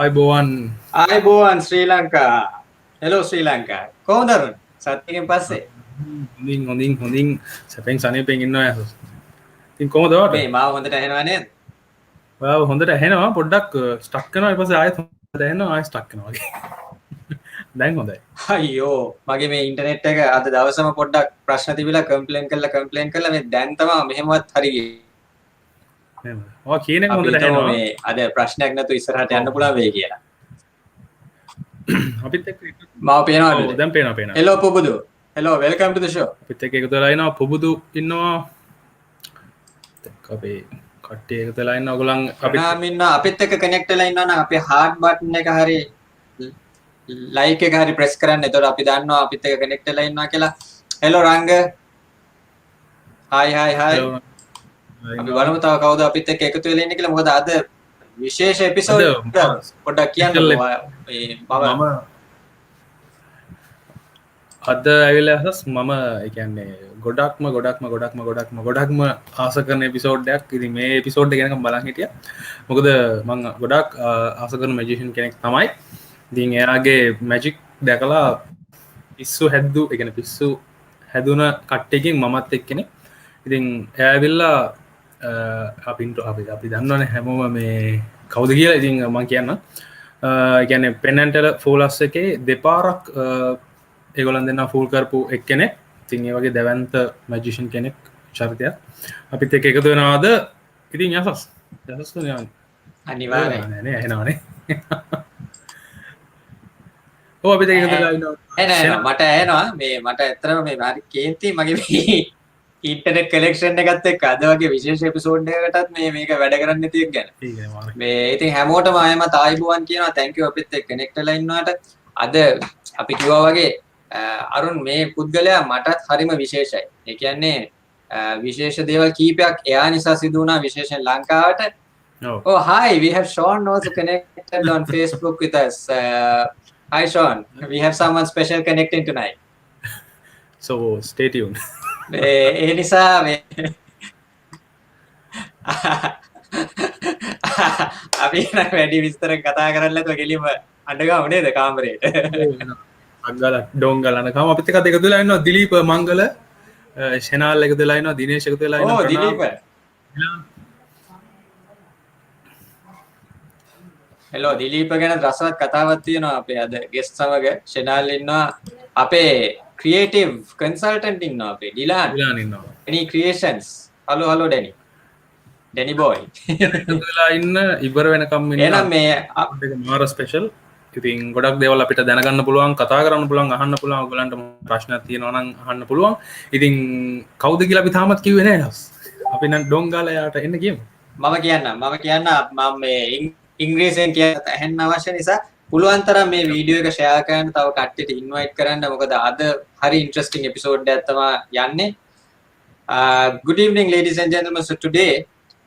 අයිබෝවන් ආයිබෝවන් Sri Lanka. Hello Sri Lanka. කොහොමද අරුන්? සතියකින් පස්සේ. හොඳින් සැපෙන් සනීපෙන් ඉන්නවා යසස්. ඉතින් කොහොමද ඔයාට? මේ මාව හොඳට ඇහෙනව නේද? ඔයාව හොඳට ඇහෙනවා පොඩ්ඩක් ස්ටක් කරනවා ඊපස්සේ ආයෙත් හොඳට ඇහෙනවා ආයෙත් ස්ටක් කරනවා වගේ. දැන් හොඳයි. අයියෝ මගේ මේ ඉන්ටර්නෙට් එක අද දවසම පොඩ්ඩක් ප්‍රශ්න තිබිලා කම්ප්ලේන් කළා මේ දැන් තමයි මෙහෙමවත් හරි ගියේ. එහෙනම් ඔයා කියන එක හොඳට ඇහෙනවා. මේ අද ප්‍රශ්නයක් නැතුව ඉස්සරහට යන්න පුළුවන් වෙයි කියලා. අපිත් එක්ක මාව පේනවද? ඔව් දැන් පේනවා. Hello Pubudu. Hello welcome to the show. අපිත් එක්ක එකතු වෙලා ඉනවා පුබුදු ඉන්නවා. අපේ කට්ටිය එකතු වෙලා ඉන්න ඔයගොල්ලන් අපිත් එක්ක කනෙක්ට් වෙලා ඉන්නවා නම් අපේ heart button එක හරි like එක හරි press කරන්න. එතකොට අපි දන්නවා අපිත් එක්ක කනෙක්ට් වෙලා ඉන්නවා කියලා. hello රංග. hi. අපි බලමු තව කවුද අපිත් එක්ක එකතු වෙලා ඉන්නේ කියලා. මොකද අද විශේෂ එපිසෝඩ් පොඩ්ඩක් කියන්න මම අද ඇවිල්ලා හස් මම ඒ කියන්නේ ගොඩක්ම ආස කරන එපිසෝඩ්යක්. ඉතින් මේ එපිසෝඩ් එක ගැන බලන් හිටියා. මොකද මම ගොඩක් ආස කරන මැජිෂියන් කෙනෙක් තමයි. ඉතින් එයාගේ මැජික් දැකලා පිස්සු හැද්දු, ඒ කියන්නේ පිස්සු හැදුන කට්ටියකින් මමත් එක්කෙනෙක්. ඉතින් එයා ඇවිල්ලා අපි දන්නවනේ හැමෝම මේ කවුද කියලා. ඉතින් මම කියන්න ඒ කියන්නේ Pendant Fooler එකේ දෙපාරක් ඒගොල්ලන් දෙන්නා ෆූල් කරපු එක්කෙනෙක්. ඉතින් ඒ වගේ දැවැන්ත මැජිෂියන් කෙනෙක් චරිතයක් අපිත් එක්ක එකතු වෙනවාද? ඉතින් යසස් නේ අනිවාර්යයෙන් නේ ඇහෙනවනේ. ඔව් අපිත් එක්ක එකතු වෙලා ඉන්නවා. මට ඇහෙනවා මේ මට ඇත්තටම මේ හරි කේන්ති මගේ මේ ඉන්ටර්නෙට් කනෙක්ෂන් එකත් එක්ක අද වගේ විශේෂ එපිසෝඩ් එකකටත් මේක වැඩ කරන්න නැති එක ගැන. මේ ඉතින් හැමෝටම ආයෙමත් ආයිබෝවන් කියනවා. thank you අපිත් එක්ක කනෙක්ට් වෙලා ඉන්නවට. අද අපි කිව්වා වගේ අරුන් මේ පුද්ගලයා මටත් හරිම විශේෂයි. ඒ කියන්නේ විශේෂ දේවල් කීපයක් එයා නිසා සිදු වුණා විශේෂයෙන් ලංකාවට. Oh hi, we have Shawn also connected on Facebook with us. Hi Shawn, we have someone special connecting tonight. So stay tuned. ඒ නිසා මේ අපි නම් වැඩි විස්තර කතා කරන්න නැතුව ගෙලින්ම අඬගමු නේද කාමරේට. අග්ගල ඩෝංගලනකම අපිත් එක්ක එකතු වෙලා ඉන්නවා දිලීප මංගල, ෂෙනාල් එකතු වෙලා ඉන්නවා, දිනේෂ් එකතු වෙලා ඉන්නවා. දිලීප. හෙලෝ දිලීප ගැන රසවත් කතාවක් තියෙනවා අපේ අද ගෙස්ට් සමග. ෂෙනාල් ඉන්නවා, අපේ ක්‍රියේටිව් කන්සල්ටන්ට් ඉන්නවා අපේ ඩිලාන් ඉන්නවා. Any creations. hello Danny boy. එකතු වෙලා ඉන්න ඉවර වෙනකම් ඉන්න. එහෙනම් මේ මාර ස්පෙෂල්. ඉතින් ගොඩක් දේවල් අපිට දැනගන්න පුළුවන්, කතා කරන්න පුළුවන්, අහන්න පුළුවන්. ඔයගලන්ට ප්‍රශ්නක් තියෙනවා නම් අහන්න පුළුවන්. ඉතින් කවුද කියලා අපි තාමත් කිව්වේ නැහැ නස්. අපි නම් ඩොංගාලා යාට එන්න කියමු. මම කියන්න මම මේ ඉංග්‍රීසියෙන් කියන්න ඇහෙන්න අවශ්‍ය නිසා පුළුවන් තරම් මේ වීඩියෝ එක ෂෙයා කරන්න, තව කට්ටියට ඉන්වයිට් කරන්න. මොකද අද හරි ඉන්ටරෙස්ටිං එපිසෝඩ් එකක් තමයි යන්නේ. Good evening ladies and gentlemen. So today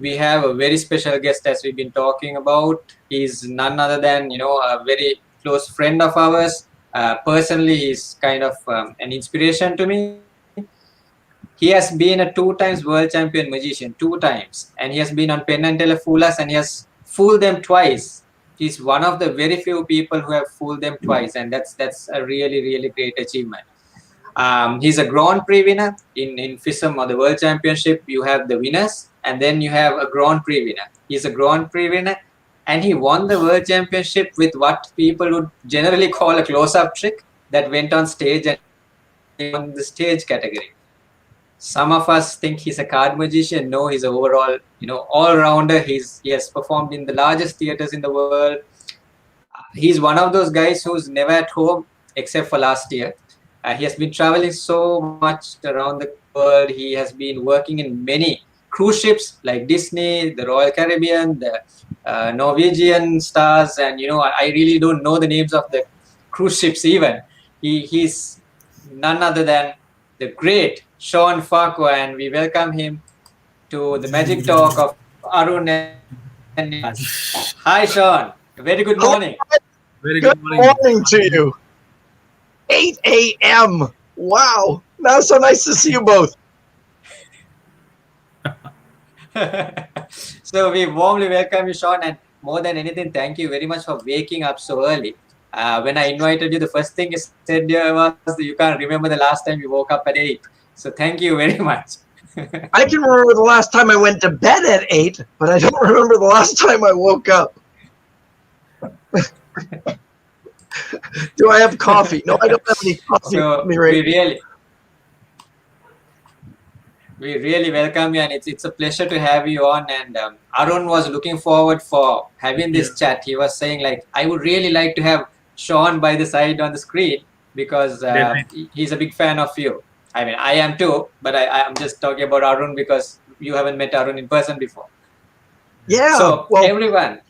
we have a very special guest as we've been talking about. He's none other than, a very close friend of ours. Personally, he's kind of an inspiration to me. He has been a 2 times world champion magician, 2 times. And he has been on Penn Teller Fooler and he has fooled them twice. He's one of the very few people who have fooled them twice. And that's a really, really great achievement. He's a Grand Prix winner in FISM or the World Championship. You have the winners and then you have a Grand Prix winner. He's a Grand Prix winner and he won the World Championship with what people would generally call a close-up trick that went on stage and won the stage category. Some of us think he's a card magician. No, he's an overall, all-rounder. He has performed in the largest theaters in the world. He's one of those guys who's never at home except for last year. He has been traveling so much around the world. He has been working in many cruise ships like Disney, the Royal Caribbean, the Norwegian stars, and I really don't know the names of the cruise ships even. He's none other than the great Shawn Farquhar, and we welcome him to the Magic Talk of Arun and Yasas. Hi Shawn, very good morning. Very good morning to you. 8 a.m. Wow, now so nice to see you both. So we warmly welcome you, Shawn, and more than anything, thank you very much for waking up so early. When I invited you, the first thing you said was that you can't remember the last time you woke up at 8. So thank you very much. I can remember the last time I went to bed at 8, but I don't remember the last time I woke up. Do I have coffee? No, I don't have any coffee. So Me right we really welcome you, and it's a pleasure to have you on. And Arun was looking forward for having this chat. He was saying like, I would really like to have Shawn by the side on the screen because he's a big fan of you. I mean, I am too, but I'm just talking about Arun because you haven't met Arun in person before. Yeah. So well, everyone,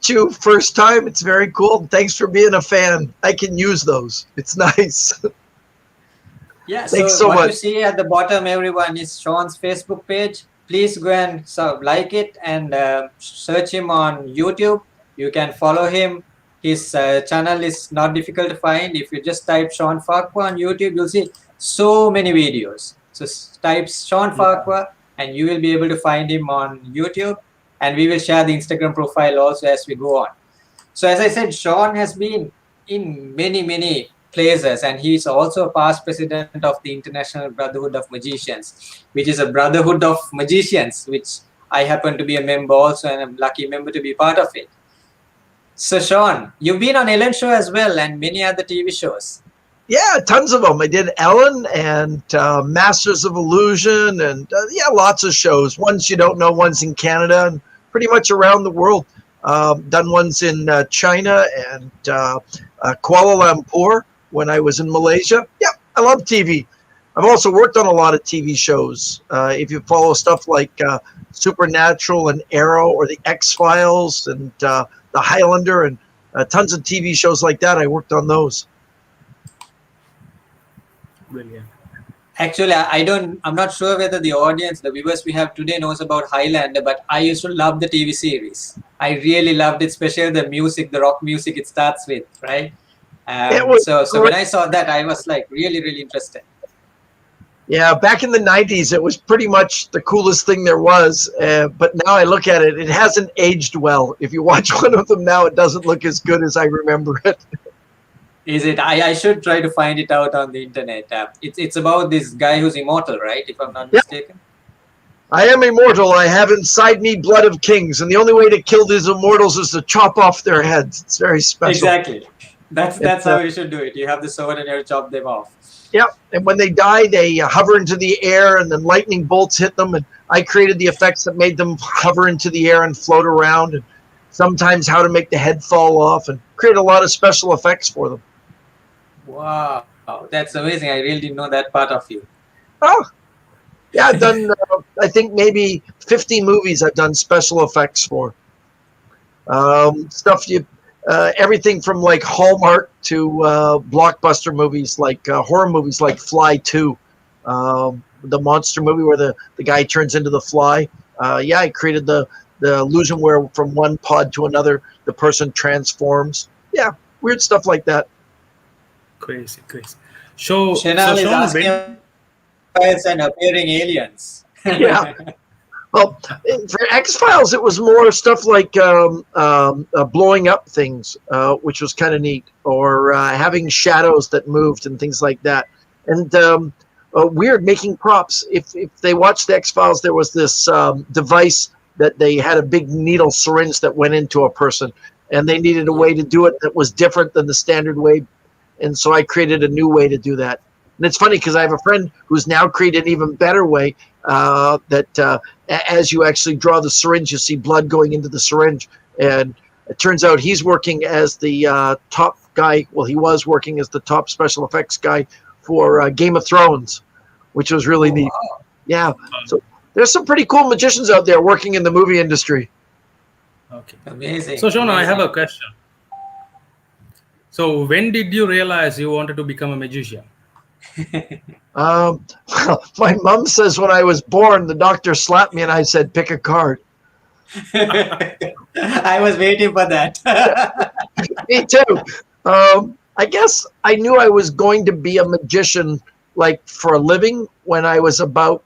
you first time. It's very cool. Thanks for being a fan. I can use those. It's nice. yeah. Thanks So so what much. you see at the bottom, everyone, is Shawn's Facebook page. Please go and like it and search him on YouTube. You can follow him. His channel is not difficult to find. If you just type Shawn Farquhar on YouTube, you'll see so many videos. So type Shawn Farquhar and you will be able to find him on YouTube. And we will share the Instagram profile also as we go on. So as I said, Shawn has been in many places, and he is also a past president of the International Brotherhood of Magicians, which is a brotherhood of magicians, which I happen to be a member also, and I'm a lucky member to be part of it. So Shawn, you've been on Ellen Show as well and many other TV shows. Yeah, tons of them. I did Ellen and Masters of Illusion and lots of shows. Ones you don't know, ones in Canada and pretty much around the world. Done ones in China and Kuala Lumpur when I was in Malaysia. Yeah, I love TV. I've also worked on a lot of TV shows. If you follow stuff like Supernatural and Arrow or the X-Files and the Highlander and tons of TV shows like that, I worked on those. Brilliant. Actually, I'm not sure whether the audience, the viewers we have today knows about Highlander, but I used to love the TV series. I really loved it, especially the music, the rock music it starts with, right? So when I saw that, I was like really interested. Yeah, back in the 90s, it was pretty much the coolest thing there was. But now I look at it, it hasn't aged well. If you watch one of them now, it doesn't look as good as I remember it. Is it? I should try to find it out on the internet. It's about this guy who's immortal, right? If I'm not mistaken. I am immortal. I have inside me blood of kings, and the only way to kill these immortals is to chop off their heads. It's very special. Exactly. That's how you should do it. You have the sword and you chop them off. Yep. And when they die, they hover into the air, and then lightning bolts hit them. And I created the effects that made them hover into the air and float around, and sometimes how to make the head fall off, and create a lot of special effects for them. Wow, that's amazing. I really didn't know that part of you. Oh, yeah, I've done, I think maybe 50 movies I've done special effects for. Stuff everything from like Hallmark to blockbuster movies, like horror movies like Fly 2, the monster movie where the guy turns into the fly. I created the illusion where from one pod to another, the person transforms. Yeah, weird stuff like that. Crazy. So Shenal is asking X-Files and appearing aliens. Yeah. Well, for X-Files, it was more stuff like blowing up things, which was kind of neat, or having shadows that moved and things like that. And weird, making props. If they watched the X-Files, there was this device that they had a big needle syringe that went into a person, and they needed a way to do it that was different than the standard way. And so I created a new way to do that. And it's funny because I have a friend who's now created an even better way that as you actually draw the syringe, you see blood going into the syringe. And it turns out he's working as the top guy. Well, he was working as the top special effects guy for Game of Thrones, which was really neat. Wow. Yeah. So there's some pretty cool magicians out there working in the movie industry. Okay. Amazing. So Shawn, I have a question. So when did you realize you wanted to become a magician? My mom says when I was born, the doctor slapped me and I said, pick a card. I was waiting for that. Me too. I guess I knew I was going to be a magician, like for a living, when I was about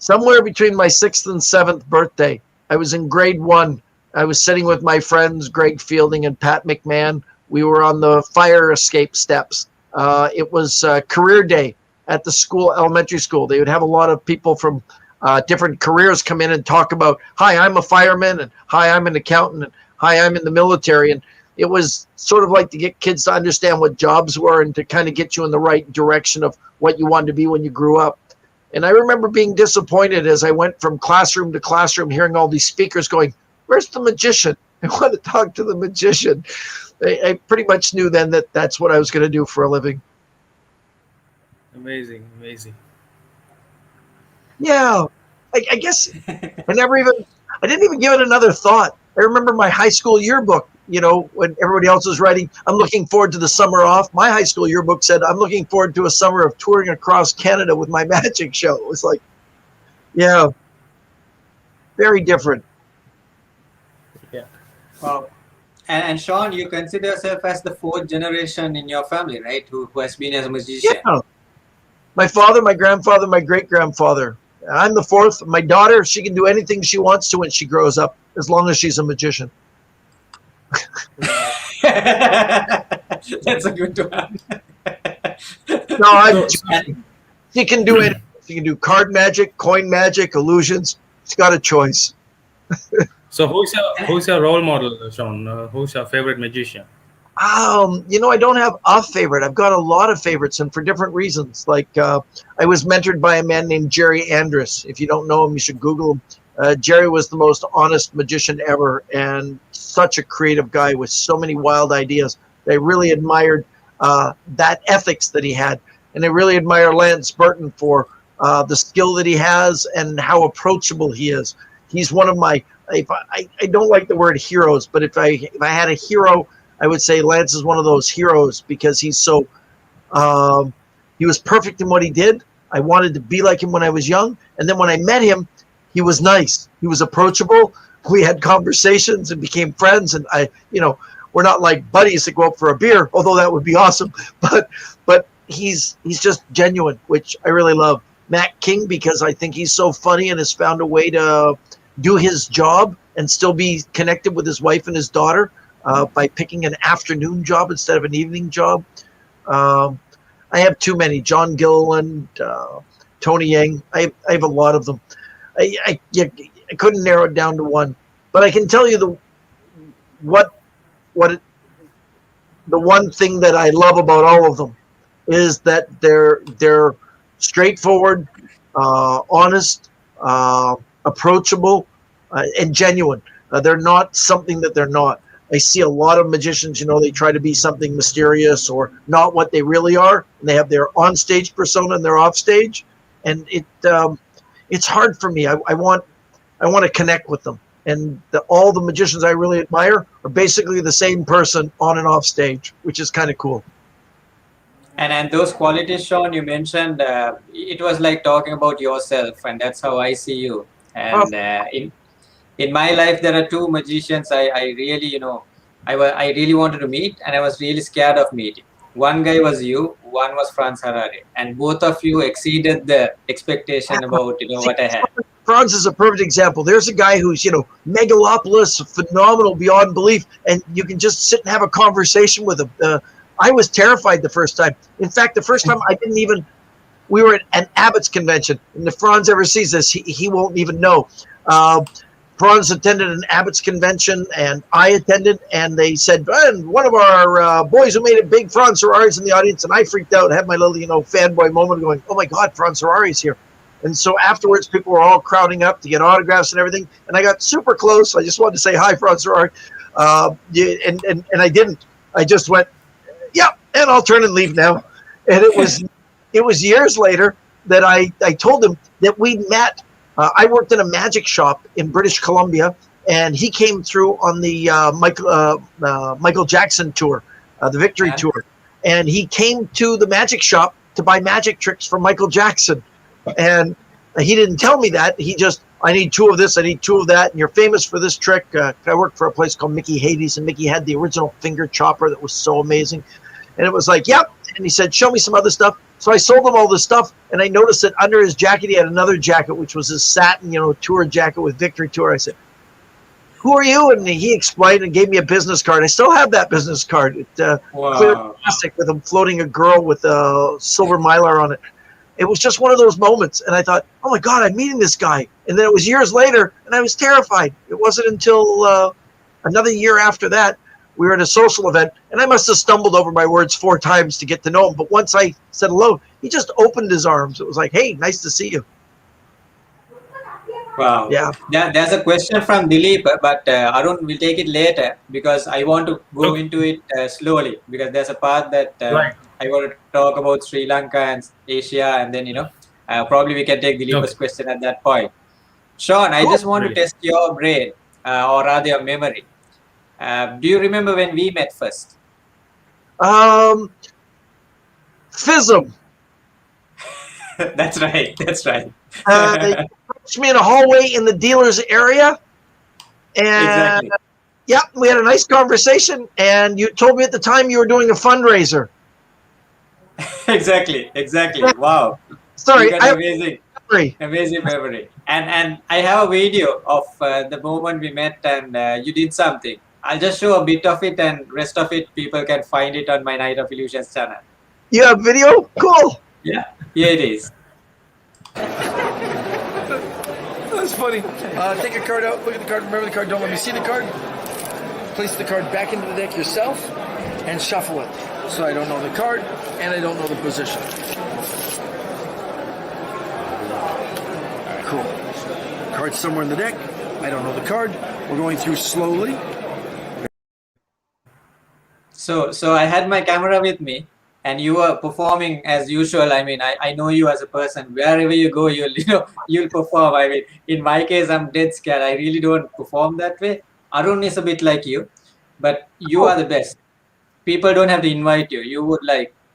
somewhere between my 6th and 7th birthday. I was in grade 1. I was sitting with my friends, Greg Fielding and Pat McMahon. We were on the fire escape steps. It was career day at the school, elementary school. They would have a lot of people from different careers come in and talk about, hi, I'm a fireman, and hi, I'm an accountant, and hi, I'm in the military. And it was sort of like to get kids to understand what jobs were and to kind of get you in the right direction of what you wanted to be when you grew up. And I remember being disappointed as I went from classroom to classroom, hearing all these speakers going, where's the magician? I want to talk to the magician. I pretty much knew then that that's what I was going to do for a living. Amazing. Yeah, I guess I didn't even give it another thought. I remember my high school yearbook, when everybody else was writing, I'm looking forward to the summer off. My high school yearbook said, I'm looking forward to a summer of touring across Canada with my magic show. It was like, yeah, very different. Yeah. Wow. And Shawn, you consider yourself as the fourth generation in your family, right? Who has been as a magician? Yeah. My father, my grandfather, my great-grandfather. I'm the fourth. My daughter, she can do anything she wants to when she grows up, as long as she's a magician. That's a good one. No, she can do it. She can do card magic, coin magic, illusions. She's got a choice. So who's your role model, Shawn? Who's your favorite magician? I don't have a favorite. I've got a lot of favorites, and for different reasons. Like I was mentored by a man named Jerry Andrus. If you don't know him, you should Google him. Jerry was the most honest magician ever, and such a creative guy with so many wild ideas. I really admired that ethics that he had, and I really admire Lance Burton for the skill that he has and how approachable he is. He's one of my. I don't like the word heroes, but if I had a hero, I would say Lance is one of those heroes because he's so. He was perfect in what he did. I wanted to be like him when I was young, and then when I met him, he was nice. He was approachable. We had conversations and became friends. And we're not like buddies that go out for a beer, although that would be awesome. But he's just genuine, which I really love. Matt King, because I think he's so funny and has found a way to do his job and still be connected with his wife and his daughter by picking an afternoon job instead of an evening job. I have too many. John Gilliland, Tony Yang. I have a lot of them. I couldn't narrow it down to one, but I can tell you the one thing that I love about all of them is that they're straightforward, honest, approachable, and genuine. They're not something that they're not. I see a lot of magicians, they try to be something mysterious or not what they really are, and they have their on-stage persona and their off-stage, and it's hard for me. I want to connect with them, and all the magicians I really admire are basically the same person on and off stage, which is kind of cool. And those qualities, Shawn, you mentioned, it was like talking about yourself, and that's how I see you. And in my life, there are two magicians I really, I really wanted to meet, and I was really scared of meeting. One guy was you, one was Franz Harari, and both of you exceeded the expectation about what I had. Franz is a perfect example. There's a guy who's megalopolis, phenomenal beyond belief, and you can just sit and have a conversation with him. I was terrified the first time. In fact, the first time we were at an Abbott's convention, and if Franz ever sees this, he won't even know. Franz attended an Abbott's convention, and I attended, and they said, one of our boys who made it big, Franz Harari's in the audience, and I freaked out, had my little, fanboy moment going, oh my God, Franz Harari's here. And so afterwards, people were all crowding up to get autographs and everything, and I got super close. I just wanted to say hi, Franz Harari, and I didn't. I just went, yeah, and I'll turn and leave now. And it was years later that I told him that we'd met. I worked in a magic shop in British Columbia, and he came through on the Michael Jackson tour, the Victory Tour. And he came to the magic shop to buy magic tricks from Michael Jackson. And he didn't tell me that. He just, I need two of this, I need two of that, and you're famous for this trick. I worked for a place called Mickey Hades, and Mickey had the original finger chopper that was so amazing. And it was like, yep. And he said, show me some other stuff. So I sold him all this stuff, and I noticed that under his jacket, he had another jacket, which was his satin, tour jacket with Victory Tour. I said, who are you? And he explained and gave me a business card. I still have that business card. It clear plastic with him floating a girl with a silver mylar on it. It was just one of those moments. And I thought, oh my God, I'm meeting this guy. And then it was years later and I was terrified. It wasn't until another year after that, we were at a social event and I must have stumbled over my words 4 times to get to know him. But once I said hello, he just opened his arms. It was like, hey, nice to see you. Wow. Yeah. There's a question from Dilip, but Arun will take it later because I want to go into it slowly because there's a part that I want to talk about Sri Lanka and Asia, and then probably we can take Dilip's question at that point. Shawn, I just want to test your brain or rather your memory. Do you remember when we met first? FISM. That's right. That's right. They approached me in a hallway in the dealer's area. And yeah, we had a nice conversation. And you told me at the time you were doing a fundraiser. Exactly. Wow. Sorry. Amazing memory. And I have a video of the moment we met and you did something. I'll just show a bit of it and rest of it people can find it on my Night of Illusions channel. You have video? Cool. Yeah, it is. That's funny. Take a card out, look at the card, remember the card, don't let me see the card. Place the card back into the deck yourself and shuffle it. So I don't know the card and I don't know the position. Alright, cool. Card's somewhere in the deck. I don't know the card. We're going through slowly. So I had my camera with me. And you were performing as usual. I mean, I know you as a person. Wherever you go, you'll perform. I mean, in my case, I'm dead scared. I really don't perform that way. Arun is a bit like you, but you are the best. People don't have to invite you. You would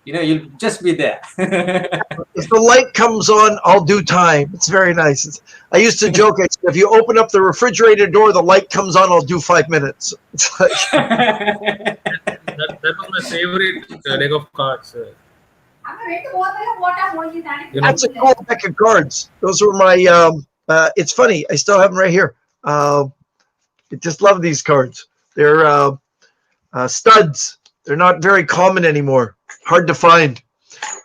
you'll just be there. If the light comes on, I'll do time. It's very nice. I used to joke, if you open up the refrigerator door, the light comes on, I'll do 5 minutes. It's like... that was my favorite deck of cards. That's a cool deck of cards. Those were my, it's funny, I still have them right here. I just love these cards. They're studs. They're not very common anymore. Hard to find.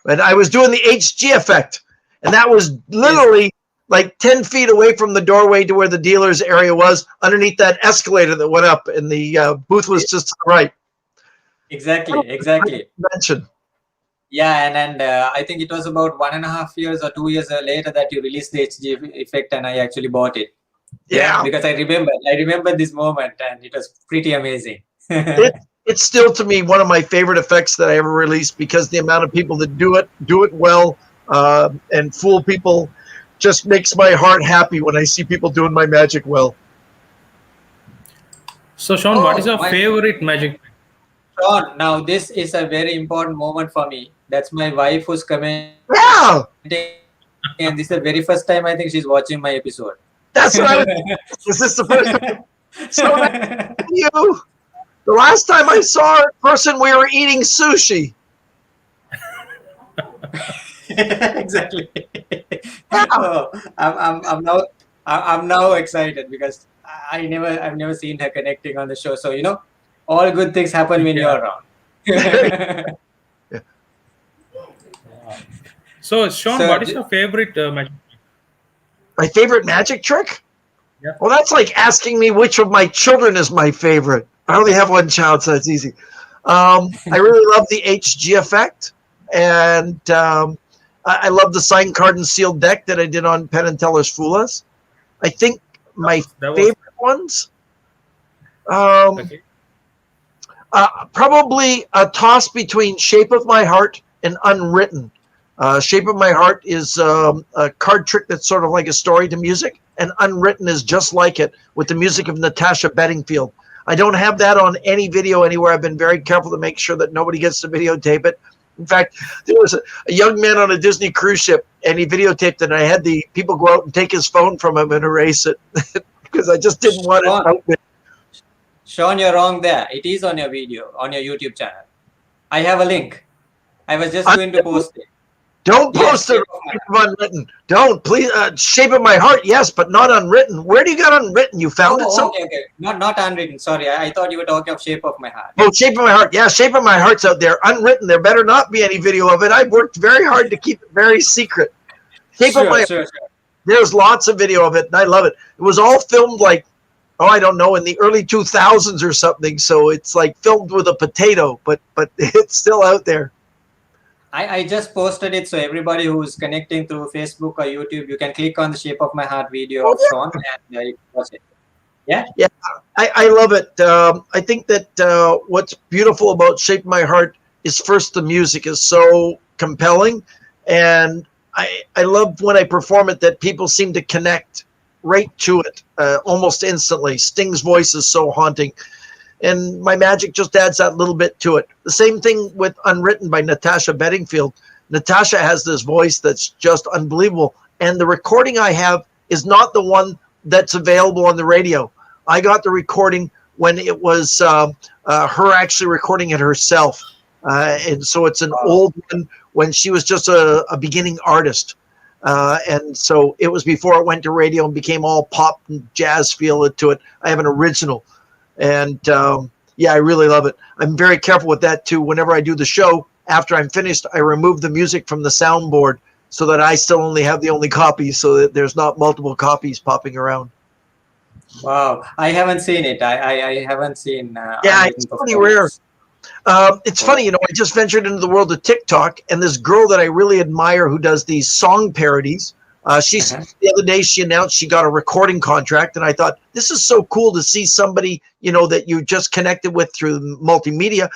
And I was doing the HG effect. And that was literally like 10 feet away from the doorway to where the dealer's area was, underneath that escalator that went up. And the booth was just to the right. Exactly. Yeah, and I think it was about 1.5 years or 2 years later that you released the HG effect, and I actually bought it. Yeah, because I remember this moment, and it was pretty amazing. It's still to me one of my favorite effects that I ever released because the amount of people that do it well, and fool people just makes my heart happy when I see people doing my magic well. So Shawn, what is your favorite magic? Shawn, now this is a very important moment for me. That's my wife who's commenting. Yeah. And this is the very first time I think she's watching my episode. That's what I was. Is this the first time? So you. The last time I saw her in person, we were eating sushi. Exactly. Oh, I'm now excited because I've never seen her connecting on the show. So all good things happen when you're around. So Shawn, what is your favorite magic trick? My favorite magic trick? Yeah. Well, that's like asking me which of my children is my favorite. I only have one child, so it's easy. I really love the HG effect, and I love the signed card and sealed deck that I did on Penn Teller Fooler. I think my favorite ones, probably a toss between Shape of My Heart and Unwritten. Shape of My Heart is a card trick that's sort of like a story to music, and Unwritten is just like it with the music of Natasha Bedingfield. I don't have that on any video anywhere. I've been very careful to make sure that nobody gets to videotape it. In fact, there was a young man on a Disney cruise ship, and he videotaped it, and I had the people go out and take his phone from him and erase it because I just didn't want it out there. Shawn, you're wrong there. It is on your video, on your YouTube channel. I have a link. I was just going to post it. Don't Yes, post Shape it of My unwritten. Don't, please. Shape of My Heart, yes, but not unwritten. Where do you got unwritten? You found it Oh, somewhere? okay. Not unwritten. Sorry, I thought you were talking of Shape of My Heart. Oh, Shape of My Heart. Yeah, Shape of My Heart's out there. Unwritten. There better not be any video of it. I've worked very hard to keep it very secret. Shape of My Heart. Sure. There's lots of video of it, and I love it. It was all filmed like, I don't know, in the early 2000s or something. So it's like filmed with a potato, but it's still out there. I just posted it, so everybody who's connecting through Facebook or YouTube, you can click on the Shape of My Heart video of Shawn and you can watch it. Yeah? Yeah, I love it. I think that what's beautiful about Shape of My Heart is first the music is so compelling, and I love when I perform it that people seem to connect right to it almost instantly. Sting's voice is so haunting, and my magic just adds that little bit to it. The same thing with Unwritten by Natasha Bedingfield. Natasha has this voice that's just unbelievable, and the recording I have is not the one that's available on the radio. I got the recording when it was her actually recording it herself. And so it's an old one when she was just a beginning artist. And so it was before it went to radio and became all pop and jazz feel to it. I have an original. And yeah, I really love it. I'm very careful with that too. Whenever I do the show, after I'm finished, I remove the music from the soundboard so that I still only have the only copy so that there's not multiple copies popping around. Wow, I haven't seen it. I haven't seen. Yeah, it's pretty rare. It's funny, I just ventured into the world of TikTok, and this girl that I really admire who does these song parodies, the other day she announced she got a recording contract, and I thought, this is so cool to see somebody, that you just connected with through multimedia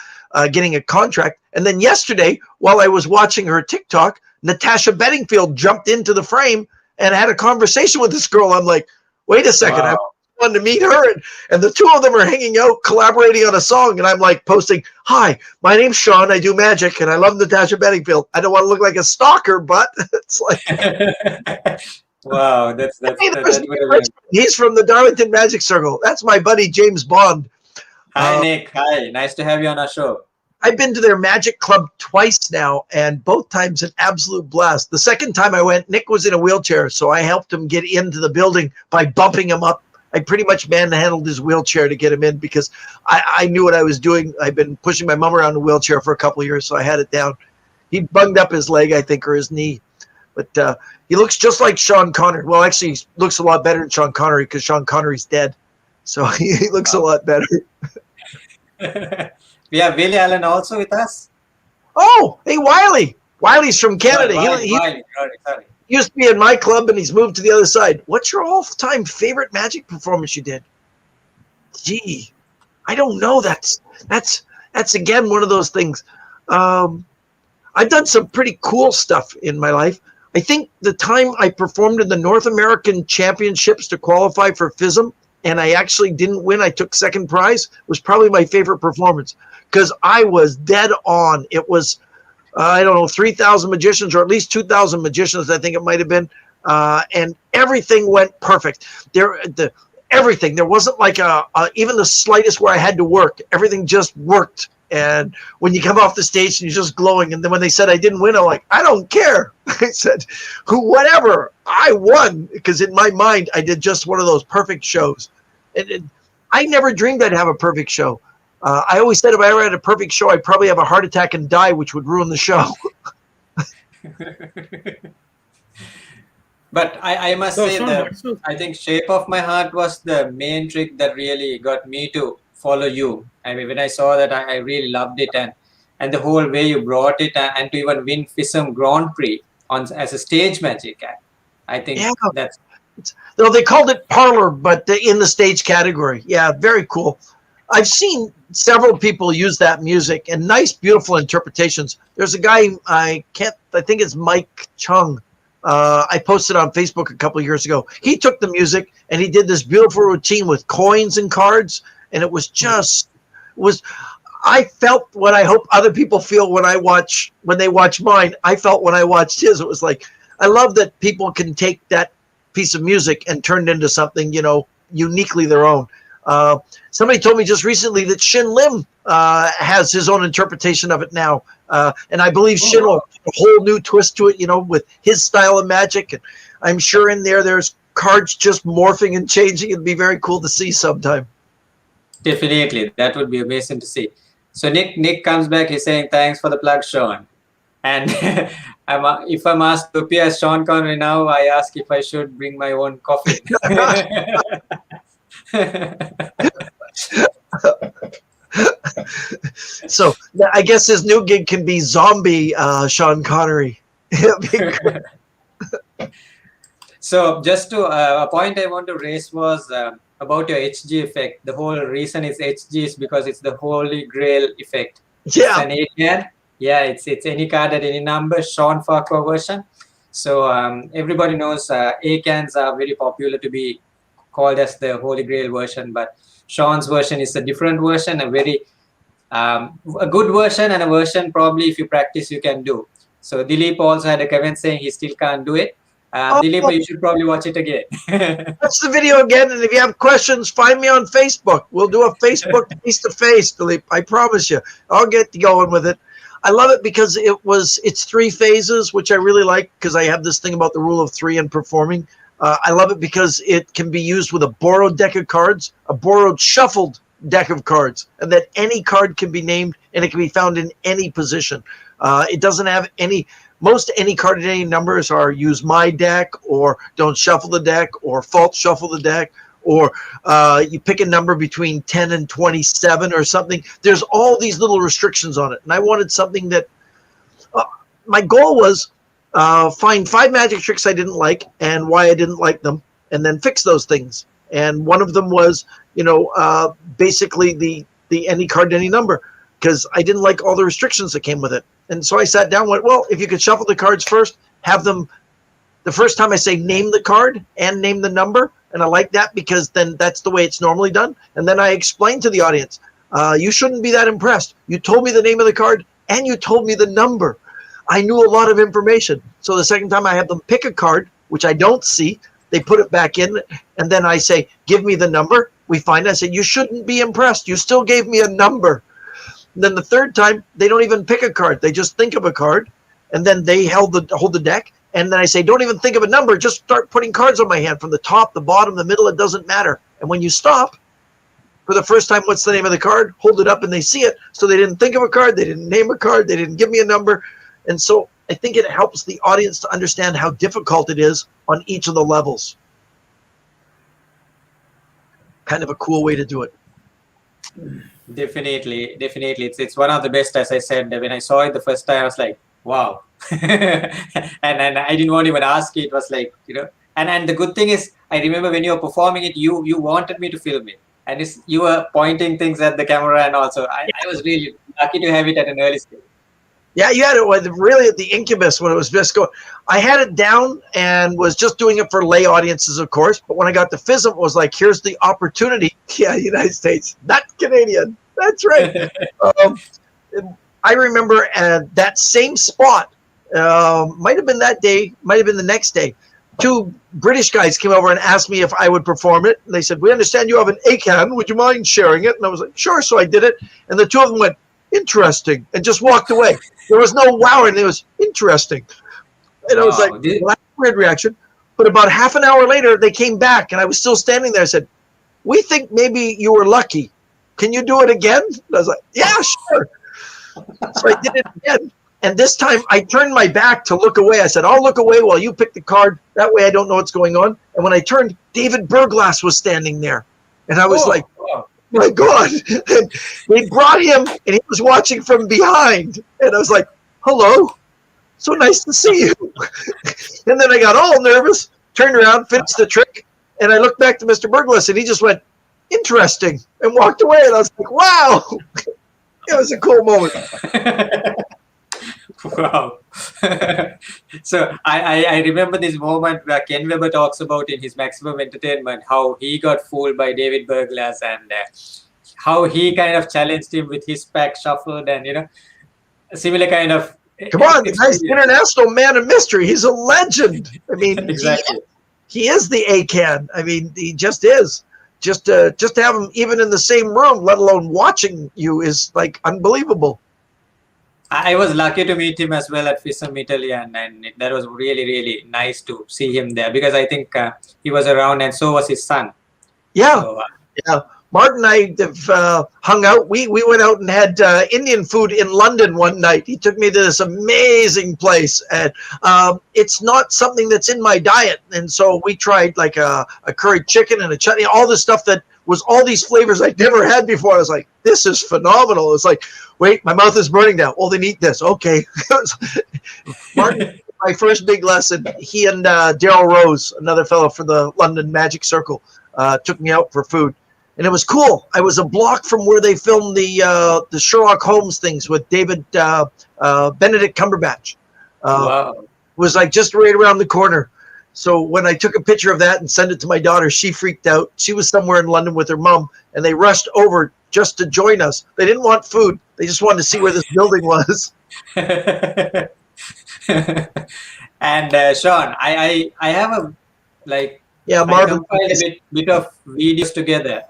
getting a contract. And then yesterday, while I was watching her TikTok, Natasha Bedingfield jumped into the frame and had a conversation with this girl. I'm like, wait a second, Wow. I wanted to meet her, and the two of them are hanging out collaborating on a song, and I'm like posting, hi, my name's Shawn, I do magic, and I love Natasha Bedingfield. I don't want to look like a stalker, but it's like Wow, that's he's from the Darlington Magic Circle. That's my buddy James Bond. Hi Nick. Hi, nice to have you on our show. I've been to their magic club twice now, and both times an absolute blast. The second time I went, Nick was in a wheelchair, so I helped him get into the building by bumping him up. I pretty much manhandled his wheelchair to get him in because I knew what I was doing. I've been pushing my mom around in a wheelchair for a couple of years, so I had it down. He bunged up his leg, I think, or his knee. But he looks just like Sean Connery. Well, actually, he looks a lot better than Sean Connery because Sean Connery's dead. So he looks a lot better. We have Willie Allen also with us. Oh, hey, Wiley. Wiley's from Canada. Wiley, He used to be in my club, and he's moved to the other side. What's your all-time favorite magic performance you did? Gee, I don't know. That's again one of those things. I've done some pretty cool stuff in my life. I think the time I performed in the North American Championships to qualify for FISM, and I actually didn't win, I took second prize, was probably my favorite performance because I was dead on. It was, I don't know, 3,000 magicians or at least 2,000 magicians, I think it might have been, and everything went perfect. Everything. There wasn't like even the slightest where I had to work. Everything just worked. And when you come off the stage and you're just glowing, and then when they said I didn't win, I'm like, I don't care. I said, whatever, I won, because in my mind I did just one of those perfect shows. And I never dreamed I'd have a perfect show. I always said if I ever had a perfect show, I'd probably have a heart attack and die, which would ruin the show. But I must say that I think Shape of My Heart was the main trick that really got me to follow you. I mean, when I saw that, I really loved it, and the whole way you brought it, and to even win FISM Grand Prix as a stage magic act. I think that's. Though they called it parlor, but in the stage category. Yeah, very cool. I've seen several people use that music and nice, beautiful interpretations. There's a guy I think it's Mike Chung. I posted on Facebook a couple of years ago. He took the music and he did this beautiful routine with coins and cards, and it was I felt what I hope other people feel when they watch mine. I felt when I watched his. It was like, I love that people can take that piece of music and turn it into something, uniquely their own. Somebody told me just recently that Shin Lim has his own interpretation of it now. And I believe Shin will put a whole new twist to it, with his style of magic. And I'm sure in there's cards just morphing and changing. It'd be very cool to see sometime. Definitely. That would be amazing to see. So Nick comes back. He's saying, thanks for the plug, Shawn. And if I'm asked to appear as Shawn Connery now, I ask if I should bring my own coffin. So I guess his new gig can be zombie Shawn Connery. So just to a point I want to raise was about your HG effect. The whole reason it's HG is because it's the Holy Grail effect. Yeah. It's an A-card. Yeah, it's any card at any number, Shawn Farquhar version. So everybody knows A-cans are very popular to be called as the Holy Grail version, but Shawn's version is a different version, a very a good version, and a version probably if you practice you can do. So Dilip also had a comment saying he still can't do it. Dilip, you should probably watch it again. Watch the video again, and if you have questions, find me on Facebook. We'll do a Facebook face-to-face, Dilip. I promise you. I'll get going with it. I love it because it's 3 phases, which I really like because I have this thing about the rule of 3 and performing. I love it because it can be used with a borrowed deck of cards, a borrowed shuffled deck of cards, and that any card can be named and it can be found in any position. It doesn't have any card in any numbers are use my deck or don't shuffle the deck or false shuffle the deck or you pick a number between 10 and 27 or something. There's all these little restrictions on it. And I wanted something that my goal was find 5 magic tricks I didn't like and why I didn't like them and then fix those things. And one of them was, basically the any card, any number, because I didn't like all the restrictions that came with it. And so I sat down and went, well, if you could shuffle the cards first, have them the first time I say name the card and name the number. And I like that because then that's the way it's normally done. And then I explained to the audience, you shouldn't be that impressed. You told me the name of the card and you told me the number. I knew a lot of information. So the second time I have them pick a card, which I don't see, they put it back in. And then I say, give me the number. We find I said, you shouldn't be impressed. You still gave me a number. And then the third time, they don't even pick a card. They just think of a card. And then they hold the deck. And then I say, don't even think of a number. Just start putting cards on my hand from the top, the bottom, the middle. It doesn't matter. And when you stop, for the first time, what's the name of the card? Hold it up and they see it. So they didn't think of a card. They didn't name a card. They didn't give me a number. And so I think it helps the audience to understand how difficult it is on each of the levels. Kind of a cool way to do it. Definitely. It's one of the best, as I said. When I saw it the first time, I was like, wow. and I didn't want to even ask it. It was like, and the good thing is, I remember when you were performing it, you wanted me to film it. And you were pointing things at the camera, and also I was really lucky to have it at an early stage. Yeah, you had it really at the incubus when it was just going. I had it down and was just doing it for lay audiences, of course. But when I got to FISM, it was like, here's the opportunity. Yeah, United States, not Canadian. That's right. I remember at that same spot, might have been that day, might have been the next day, 2 British guys came over and asked me if I would perform it. And they said, we understand you have an ACAN. Would you mind sharing it? And I was like, sure. So I did it. And the 2 of them went, interesting, and just walked away. There was no wow, and it was interesting. And I was like, well, that's a weird reaction. But about half an hour later, they came back, and I was still standing there. I said, we think maybe you were lucky. Can you do it again? And I was like, yeah, sure. So I did it again. And this time, I turned my back to look away. I said, I'll look away while you pick the card. That way I don't know what's going on. And when I turned, David Berglass was standing there. And I was like, my God. And they brought him, and he was watching from behind. And I was like, hello. So nice to see you. And then I got all nervous, turned around, finished the trick, and I looked back to Mr. Berglass, and he just went, interesting, and walked away. And I was like, wow. It was a cool moment. Wow. So I remember this moment where Ken Weber talks about in his Maximum Entertainment how he got fooled by David Berglass and how he kind of challenged him with his pack shuffled and, a similar kind of... Come on, the guy's international man of mystery. He's a legend. I mean, exactly. He is the ACAN. I mean, he just is. just to have them even in the same room, let alone watching you, is like unbelievable. I was lucky to meet him as well at FISM Italy, and that was really, really nice to see him there, because I think he was around, and so was his son. Yeah, So, yeah. Martin and I have hung out. We went out and had Indian food in London one night. He took me to this amazing place, and it's not something that's in my diet. And so we tried like a curried chicken and a chutney, all this stuff that was all these flavors I'd never had before. I was like, this is phenomenal. It's like, wait, my mouth is burning now. Oh, they eat this. Okay. Martin, my first big lesson, he and Daryl Rose, another fellow for the London Magic Circle, took me out for food. And it was cool. I was a block from where they filmed the Sherlock Holmes things with Benedict Cumberbatch. wow. It was like just right around the corner. So when I took a picture of that and sent it to my daughter, she freaked out. She was somewhere in London with her mom, and they rushed over just to join us. They didn't want food. They just wanted to see where this building was. And Shawn, I have a Yeah, I Marvin. compiled a bit of videos together.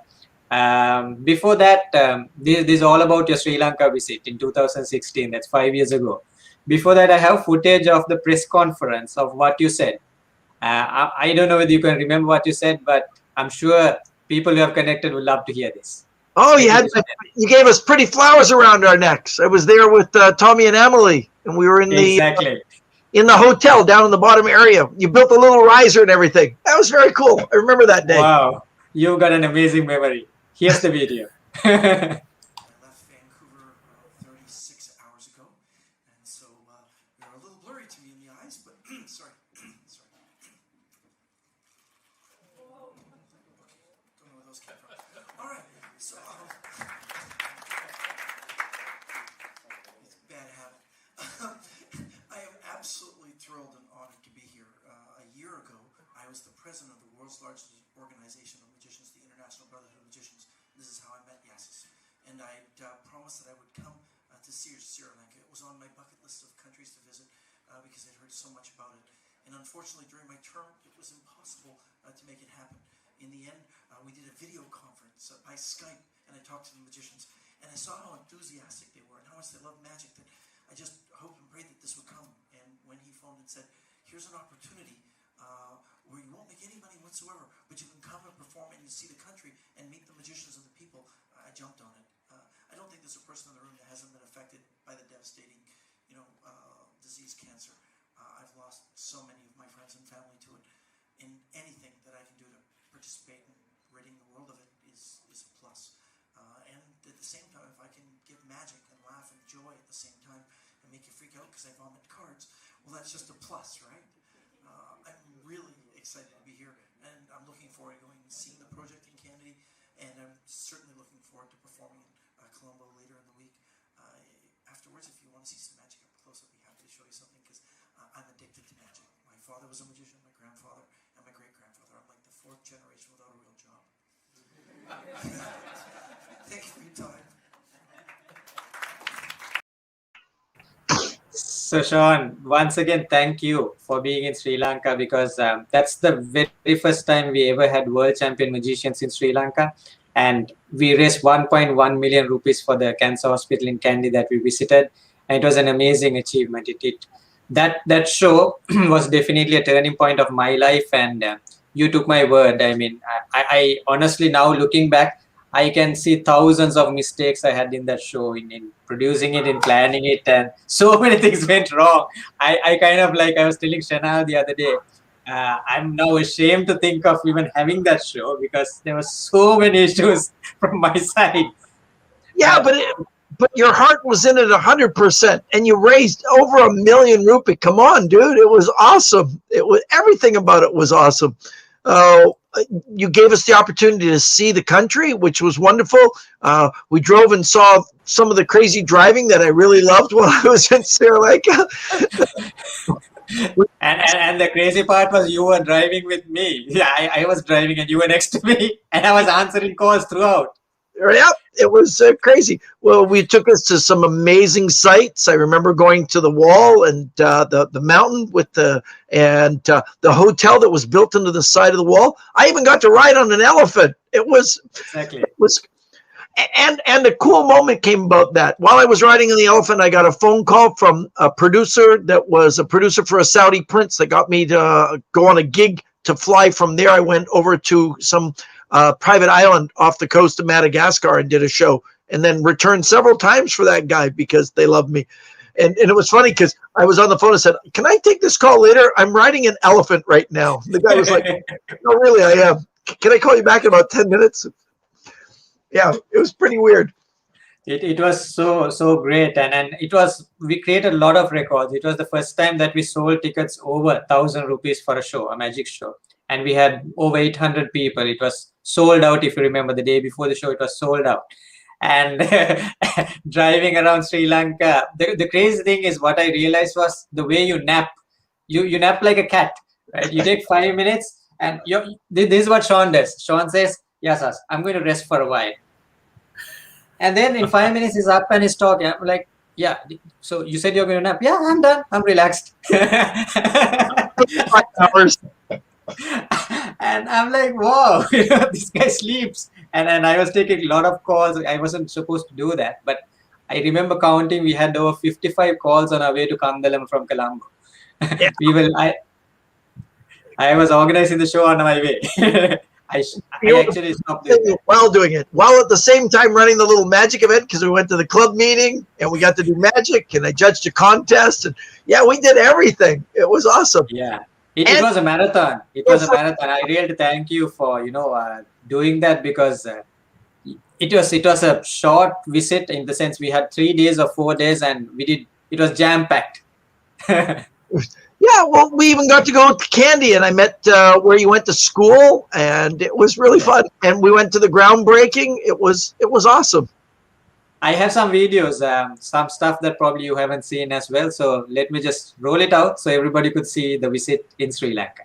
Before that, this is all about your Sri Lanka visit in 2016. That's 5 years ago. Before that, I have footage of the press conference of what you said. I don't know whether you can remember what you said, but I'm sure people who have connected would love to hear this. Oh, you gave us pretty flowers around our necks. I was there with Tommy and Emily, and we were in Exactly. in the hotel down in the bottom area. You built a little riser and everything. That was very cool. I remember that day. Wow, you've got an amazing memory. Here's the video. I left Vancouver 36 hours ago, and so they're a little blurry to me in the eyes, but sorry. Don't know where those came from. All right, so it's a bad habit. I am absolutely thrilled and honored to be here. A year ago, I was the president of the world's largest organization of magicians, the International Brotherhood of Magicians. This is how I met Yasas. And I promised that I would come to Sri Lanka. It was on my bucket list of countries to visit because I'd heard so much about it. And unfortunately, during my term, it was impossible to make it happen. In the end, we did a video conference by Skype, and I talked to the magicians. And I saw how enthusiastic they were and how much they loved magic, that I just hoped and prayed that this would come. And when he phoned and said, here's an opportunity where you won't make any money whatsoever, but you can come and perform and you see the country and meet the magicians and the people, I jumped on it. I don't think there's a person in the room that hasn't been affected by the devastating, disease, cancer. I've lost so many of my friends and family to it. And anything that I can do to participate in ridding the world of it is a plus. And at the same time, if I can give magic and laugh and joy at the same time and make you freak out because I vomit cards, well, that's just a plus, right? I'm really excited to be here, and I'm looking forward to going and seeing the project in Canada, and I'm certainly looking forward to performing in Colombo later in the week. Afterwards, if you want to see some magic up close, I'll be happy to show you something, because I'm addicted to magic. My father was a magician, my grandfather, and my great-grandfather. I'm like the fourth generation without a real job. Thank you for your time. So Shawn, once again, thank you for being in Sri Lanka, because that's the very first time we ever had world champion magicians in Sri Lanka. And we raised 1.1 million rupees for the cancer hospital in Kandy that we visited. And it was an amazing achievement. That show was definitely a turning point of my life, and you took my word. I mean, I honestly, now looking back, I can see thousands of mistakes I had in that show, in producing it, in planning it, and so many things went wrong. I kind of, like I was telling Shana the other day, I'm now ashamed to think of even having that show, because there were so many issues from my side. Yeah, but your heart was in it 100%, and you raised over 1 million rupee. Come on, dude, it was awesome. It was, everything about it was awesome. You gave us the opportunity to see the country, which was wonderful. We drove and saw some of the crazy driving that I really loved while I was in Sri Lanka. And the crazy part was you were driving with me. Yeah, I was driving and you were next to me, and I was answering calls throughout. Yep, it was crazy. Well, we took us to some amazing sites. I remember going to the wall and the mountain with the hotel that was built into the side of the wall. I even got to ride on an elephant. It was Exactly. it was and a cool moment came about that. While I was riding on the elephant, I got a phone call from a producer that was a producer for a Saudi prince that got me to go on a gig to fly from there. I went over to some private island off the coast of Madagascar and did a show, and then returned several times for that guy because they loved me. And it was funny because I was on the phone and said, "Can I take this call later? I'm riding an elephant right now." The guy was like, "No, really, I am. Can I call you back in about 10 minutes?" Yeah, it was pretty weird. It was so great, and it was, we created a lot of records. It was the first time that we sold tickets over 1,000 rupees for a show, a magic show, and we had over 800 people. It was sold out. If you remember, the day before the show, it was sold out. And driving around Sri Lanka, the crazy thing is, what I realized was the way you nap. You nap like a cat, right? You take 5 minutes, and this is what Shawn does. Shawn says, "Yasas, I'm going to rest for a while." And then in 5 minutes, he's up and he's talking. I'm like, "Yeah, so you said you're going to nap?" "Yeah, I'm done. I'm relaxed." 5 hours. And I'm like, "Wow, this guy sleeps." And I was taking a lot of calls. I wasn't supposed to do that. But I remember counting, we had over 55 calls on our way to Kandalam from Colombo. Yeah. I was organizing the show on my way. I actually stopped doing that. While doing it, while at the same time running the little magic event, because we went to the club meeting and we got to do magic, and I judged a contest, and yeah, we did everything. It was awesome. Yeah, it was a marathon. It was a marathon. I really thank you for doing that, because it was a short visit, in the sense we had 3 days or 4 days, and it was jam packed. Yeah, well, we even got to go to Candy, and I met where you went to school, and it was really fun. And we went to the groundbreaking. It was awesome. I have some videos, some stuff that probably you haven't seen as well. So let me just roll it out so everybody could see the visit in Sri Lanka.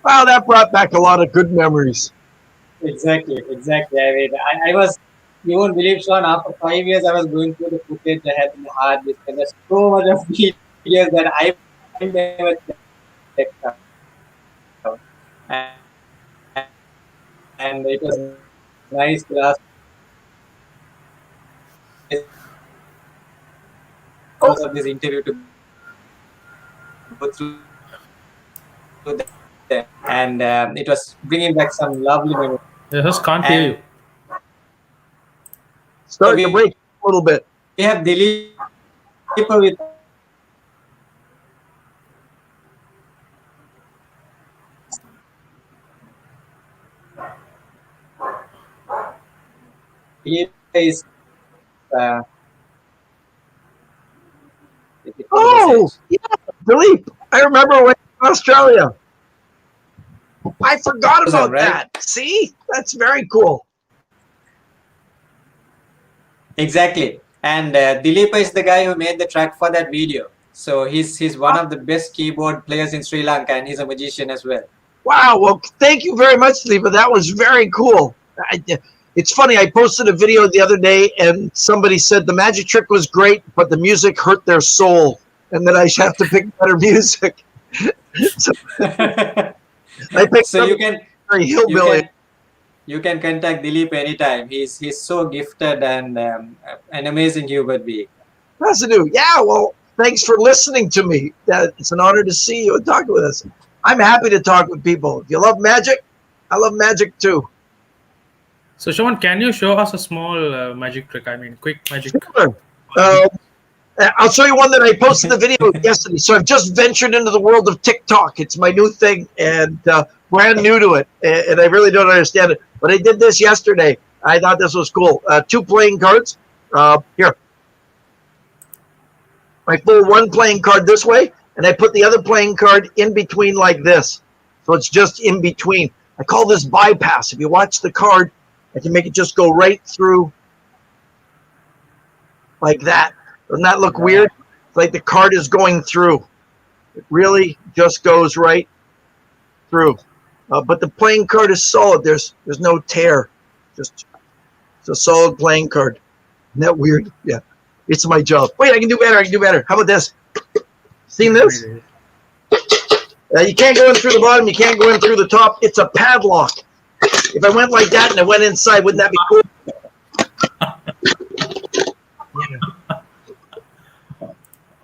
Wow, that brought back a lot of good memories. Exactly. I mean, I was, you won't believe, Shawn, after 5 years, I was going through the footage I had in the hard disk, and there's so much of videos that I never checked out. And it was nice to ask because of this interview to go through that. And it was bringing back some lovely memories. Yasas can't hear you. Starting to break a little bit. We have Dilip with Dilip is Oh, yeah, Dilip. I remember when in Australia. I forgot about Right? that. See? That's very cool. Exactly. And Dilip is the guy who made the track for that video. So he's one of the best keyboard players in Sri Lanka, and he's a magician as well. Wow. Well, thank you very much, Dilip. That was very cool. It's funny. I posted a video the other day, and somebody said the magic trick was great, but the music hurt their soul, and that I should have to pick better music. So I picked So you can very hillbilly. you can contact Dilip anytime. He's so gifted and an amazing human being. Residue. Yeah, well, thanks for listening to me. It's an honor to see you and talk with us. I'm happy to talk with people. If you love magic, I love magic too. So Shawn, can you show us a small magic trick? I mean, quick magic. Sure. I'll show you one that I posted the video yesterday. So I've just ventured into the world of TikTok. It's my new thing and brand new to it. And I really don't understand it. But I did this yesterday. I thought this was cool. 2 playing cards. Here. I pull one playing card this way, and I put the other playing card in between like this. So it's just in between. I call this bypass. If you watch the card, I can make it just go right through like that. Doesn't that look weird? It's like the card is going through. It really just goes right through. But the playing card is solid. There's no tear. Just it's a solid playing card. Isn't that weird? Yeah. It's my job. Wait, I can do better. I can do better. How about this? Seen this? You can't go in through the bottom. You can't go in through the top. It's a padlock. If I went like that and I went inside, wouldn't that be cool? Yeah.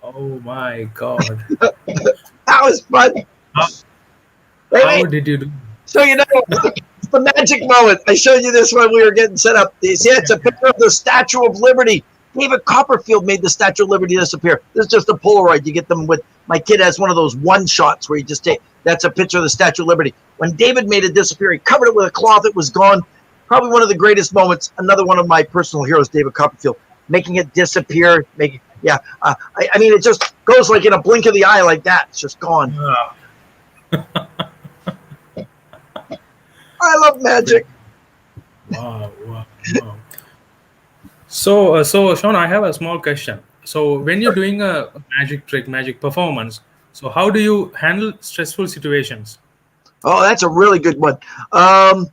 Oh my God. That was fun. How did you do? So you know, it's the magic moment. I showed you this when we were getting set up. You see, it's a picture of the Statue of Liberty. David Copperfield made the Statue of Liberty disappear. This is just a Polaroid. You get them with, my kid has one of those one shots where you just take, that's a picture of the Statue of Liberty. When David made it disappear, he covered it with a cloth. It was gone. Probably one of the greatest moments. Another one of my personal heroes, David Copperfield, making it disappear. I mean, it just goes like in a blink of the eye like that. It's just gone. I love magic. Wow. So Shawn, I have a small question. So when you're doing a magic trick, magic performance, so how do you handle stressful situations? Oh, that's a really good one. I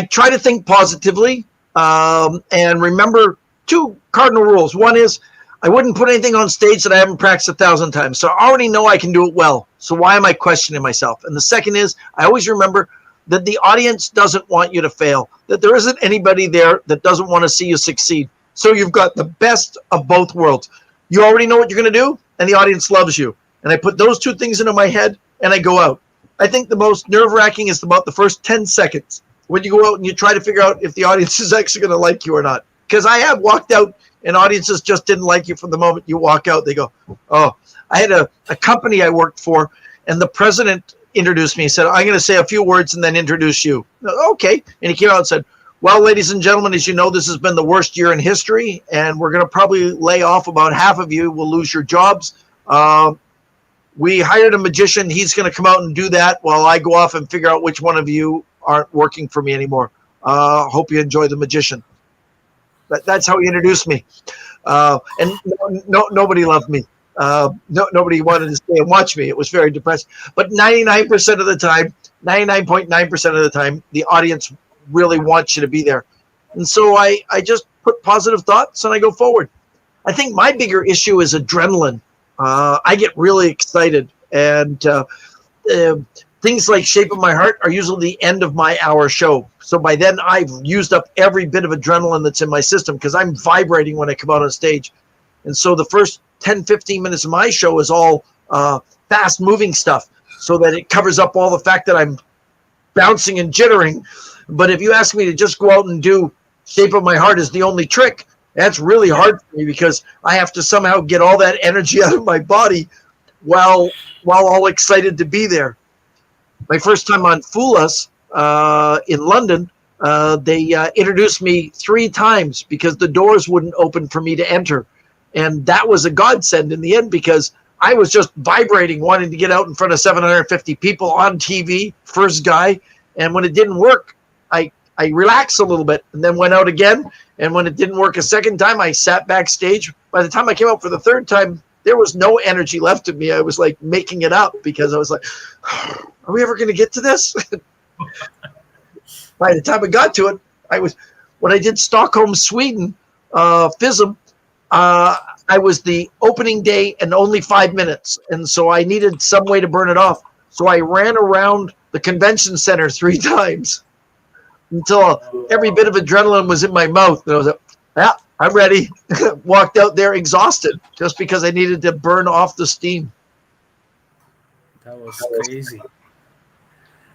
try to think positively and remember 2 cardinal rules. One is I wouldn't put anything on stage that I haven't practiced 1,000 times. So I already know I can do it well. So why am I questioning myself? And the second is I always remember that the audience doesn't want you to fail, that there isn't anybody there that doesn't want to see you succeed. So you've got the best of both worlds. You already know what you're going to do, and the audience loves you. And I put those 2 things into my head, and I go out. I think the most nerve-wracking is about the first 10 seconds when you go out and you try to figure out if the audience is actually going to like you or not. Because I have walked out, and audiences just didn't like you from the moment you walk out. They go, oh. I had a company I worked for, and the president introduced me. He said, I'm going to say a few words and then introduce you. Okay. And he came out and said, well, ladies and gentlemen, as you know, this has been the worst year in history, and we're going to probably lay off about half of you. We'll lose your jobs. We hired a magician. He's going to come out and do that while I go off and figure out which one of you aren't working for me anymore. Hope you enjoy the magician. That's how he introduced me. And nobody loved me. Nobody wanted to stay and watch me. It was very depressing. But 99% of the time, 99.9% of the time, the audience really wants you to be there. And so I just put positive thoughts and I go forward. I think my bigger issue is adrenaline. I get really excited, and things like Shape of My Heart are usually the end of my hour show. So by then I've used up every bit of adrenaline that's in my system because I'm vibrating when I come out on stage. And so the first 10, 15 minutes of my show is all fast moving stuff so that it covers up all the fact that I'm bouncing and jittering. But if you ask me to just go out and do Shape of My Heart is the only trick, that's really hard for me because I have to somehow get all that energy out of my body while all excited to be there. My first time on Fool Us in London, they introduced me 3 times because the doors wouldn't open for me to enter. And that was a godsend in the end because I was just vibrating, wanting to get out in front of 750 people on TV, first guy. And when it didn't work, I relaxed a little bit and then went out again. And when it didn't work a second time, I sat backstage. By the time I came out for the third time, there was no energy left in me. I was like making it up because I was like, are we ever going to get to this? By the time I got to it, when I did Stockholm, Sweden, FISM, I was the opening day and only 5 minutes. And so I needed some way to burn it off. So I ran around the convention center 3 times until every bit of adrenaline was in my mouth. And I was like, yeah, I'm ready. Walked out there exhausted just because I needed to burn off the steam. That was crazy.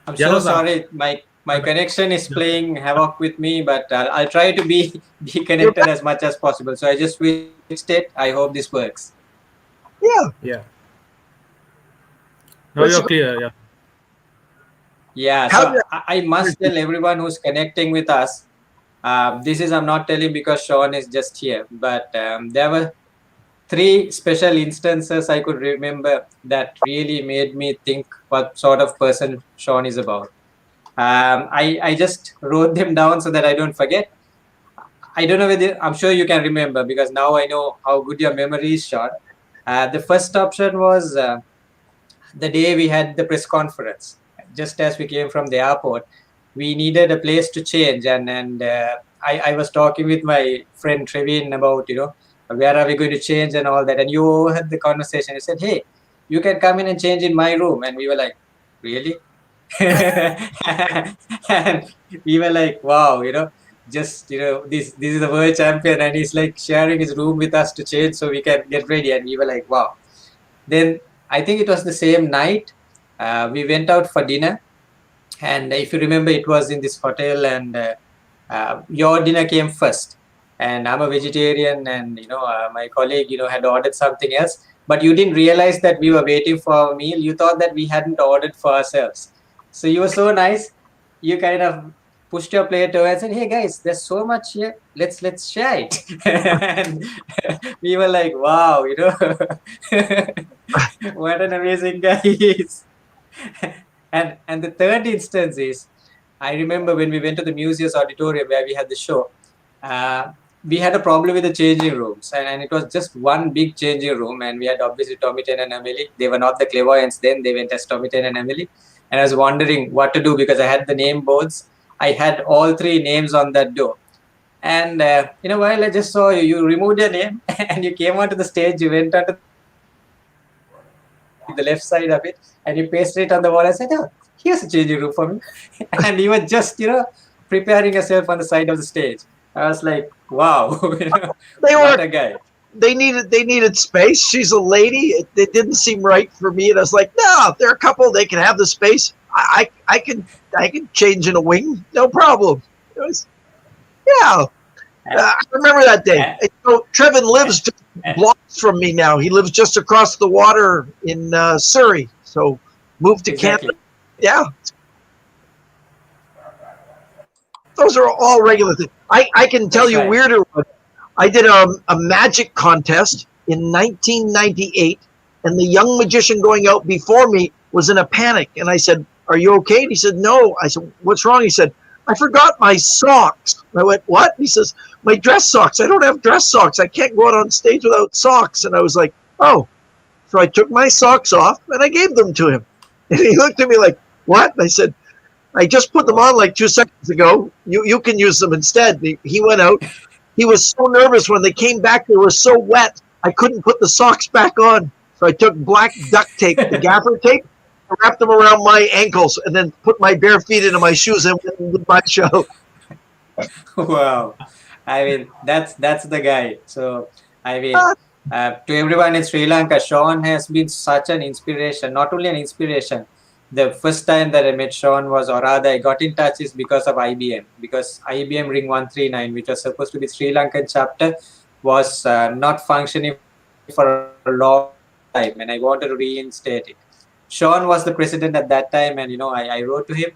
I'm so sorry. My connection is playing havoc with me, but I'll try to be connected as much as possible. So I just switched it. I hope this works. Yeah. Now you're clear. Yeah. Yeah. So I must tell everyone who's connecting with us, this is, I'm not telling because Shawn is just here, but there were 3 special instances I could remember that really made me think what sort of person Shawn is about. I just wrote them down so that I don't forget. I don't know whether, I'm sure you can remember because now I know how good your memory is, Shawn. The first option was the day we had the press conference. Just as we came from the airport, we needed a place to change. And I was talking with my friend Trevin about, where are we going to change and all that. And you had the conversation. You said, hey, you can come in and change in my room. And we were like, really? And we were like, wow, this is the world champion and he's like sharing his room with us to change so we can get ready. And we were like, wow. Then I think it was the same night we went out for dinner, and if you remember, it was in this hotel, and your dinner came first, and I'm a vegetarian, and my colleague had ordered something else, but you didn't realize that we were waiting for our meal. You thought that we hadn't ordered for ourselves. So you were so nice, you kind of pushed your plate over and said, hey guys, there's so much here, let's share it. And we were like, wow, what an amazing guy he is. And the third instance is, I remember when we went to the museum's auditorium where we had the show, we had a problem with the changing rooms, and it was just one big changing room, and we had obviously Tommy, Ten and Emily. They were not the clairvoyants then, they went as Tommy, Ten and Emily. And I was wondering what to do because I had the name boards. I had all 3 names on that door. And while I just saw you removed your name and you came onto the stage, you went onto the left side of it and you pasted it on the wall. I said, oh, here's a changing room for me. And you were just, preparing yourself on the side of the stage. I was like, wow, what a guy. They needed space. She's a lady. It didn't seem right for me. And I was like, no, they're a couple. They can have the space. I can change in a wing. No problem. It was, I remember that day. So Trevin lives just blocks from me now. He lives just across the water in Surrey. So moved to Canada. Yeah. Those are all regular things. I can tell you weirder ones. I did a magic contest in 1998, and the young magician going out before me was in a panic. And I said, are you okay? And he said, no. I said, what's wrong? He said, I forgot my socks. I went, what? He says, my dress socks. I don't have dress socks. I can't go out on stage without socks. And I was like, oh. So I took my socks off, and I gave them to him. And he looked at me like, what? And I said, I just put them on like 2 seconds ago. You can use them instead. He went out. He was so nervous when they came back. They were so wet. I couldn't put the socks back on. So I took black duct tape, the gaffer tape, wrapped them around my ankles, and then put my bare feet into my shoes and went and did my show. Wow. I mean, that's the guy. So, I mean, To everyone in Sri Lanka, Shawn has been such an inspiration. Not only an inspiration. The first time that I met Shawn was, or rather, I got in touch is because of IBM. Because IBM Ring 139, which was supposed to be Sri Lankan chapter, was not functioning for a long time, and I wanted to reinstate it. Shawn was the president at that time, and I wrote to him,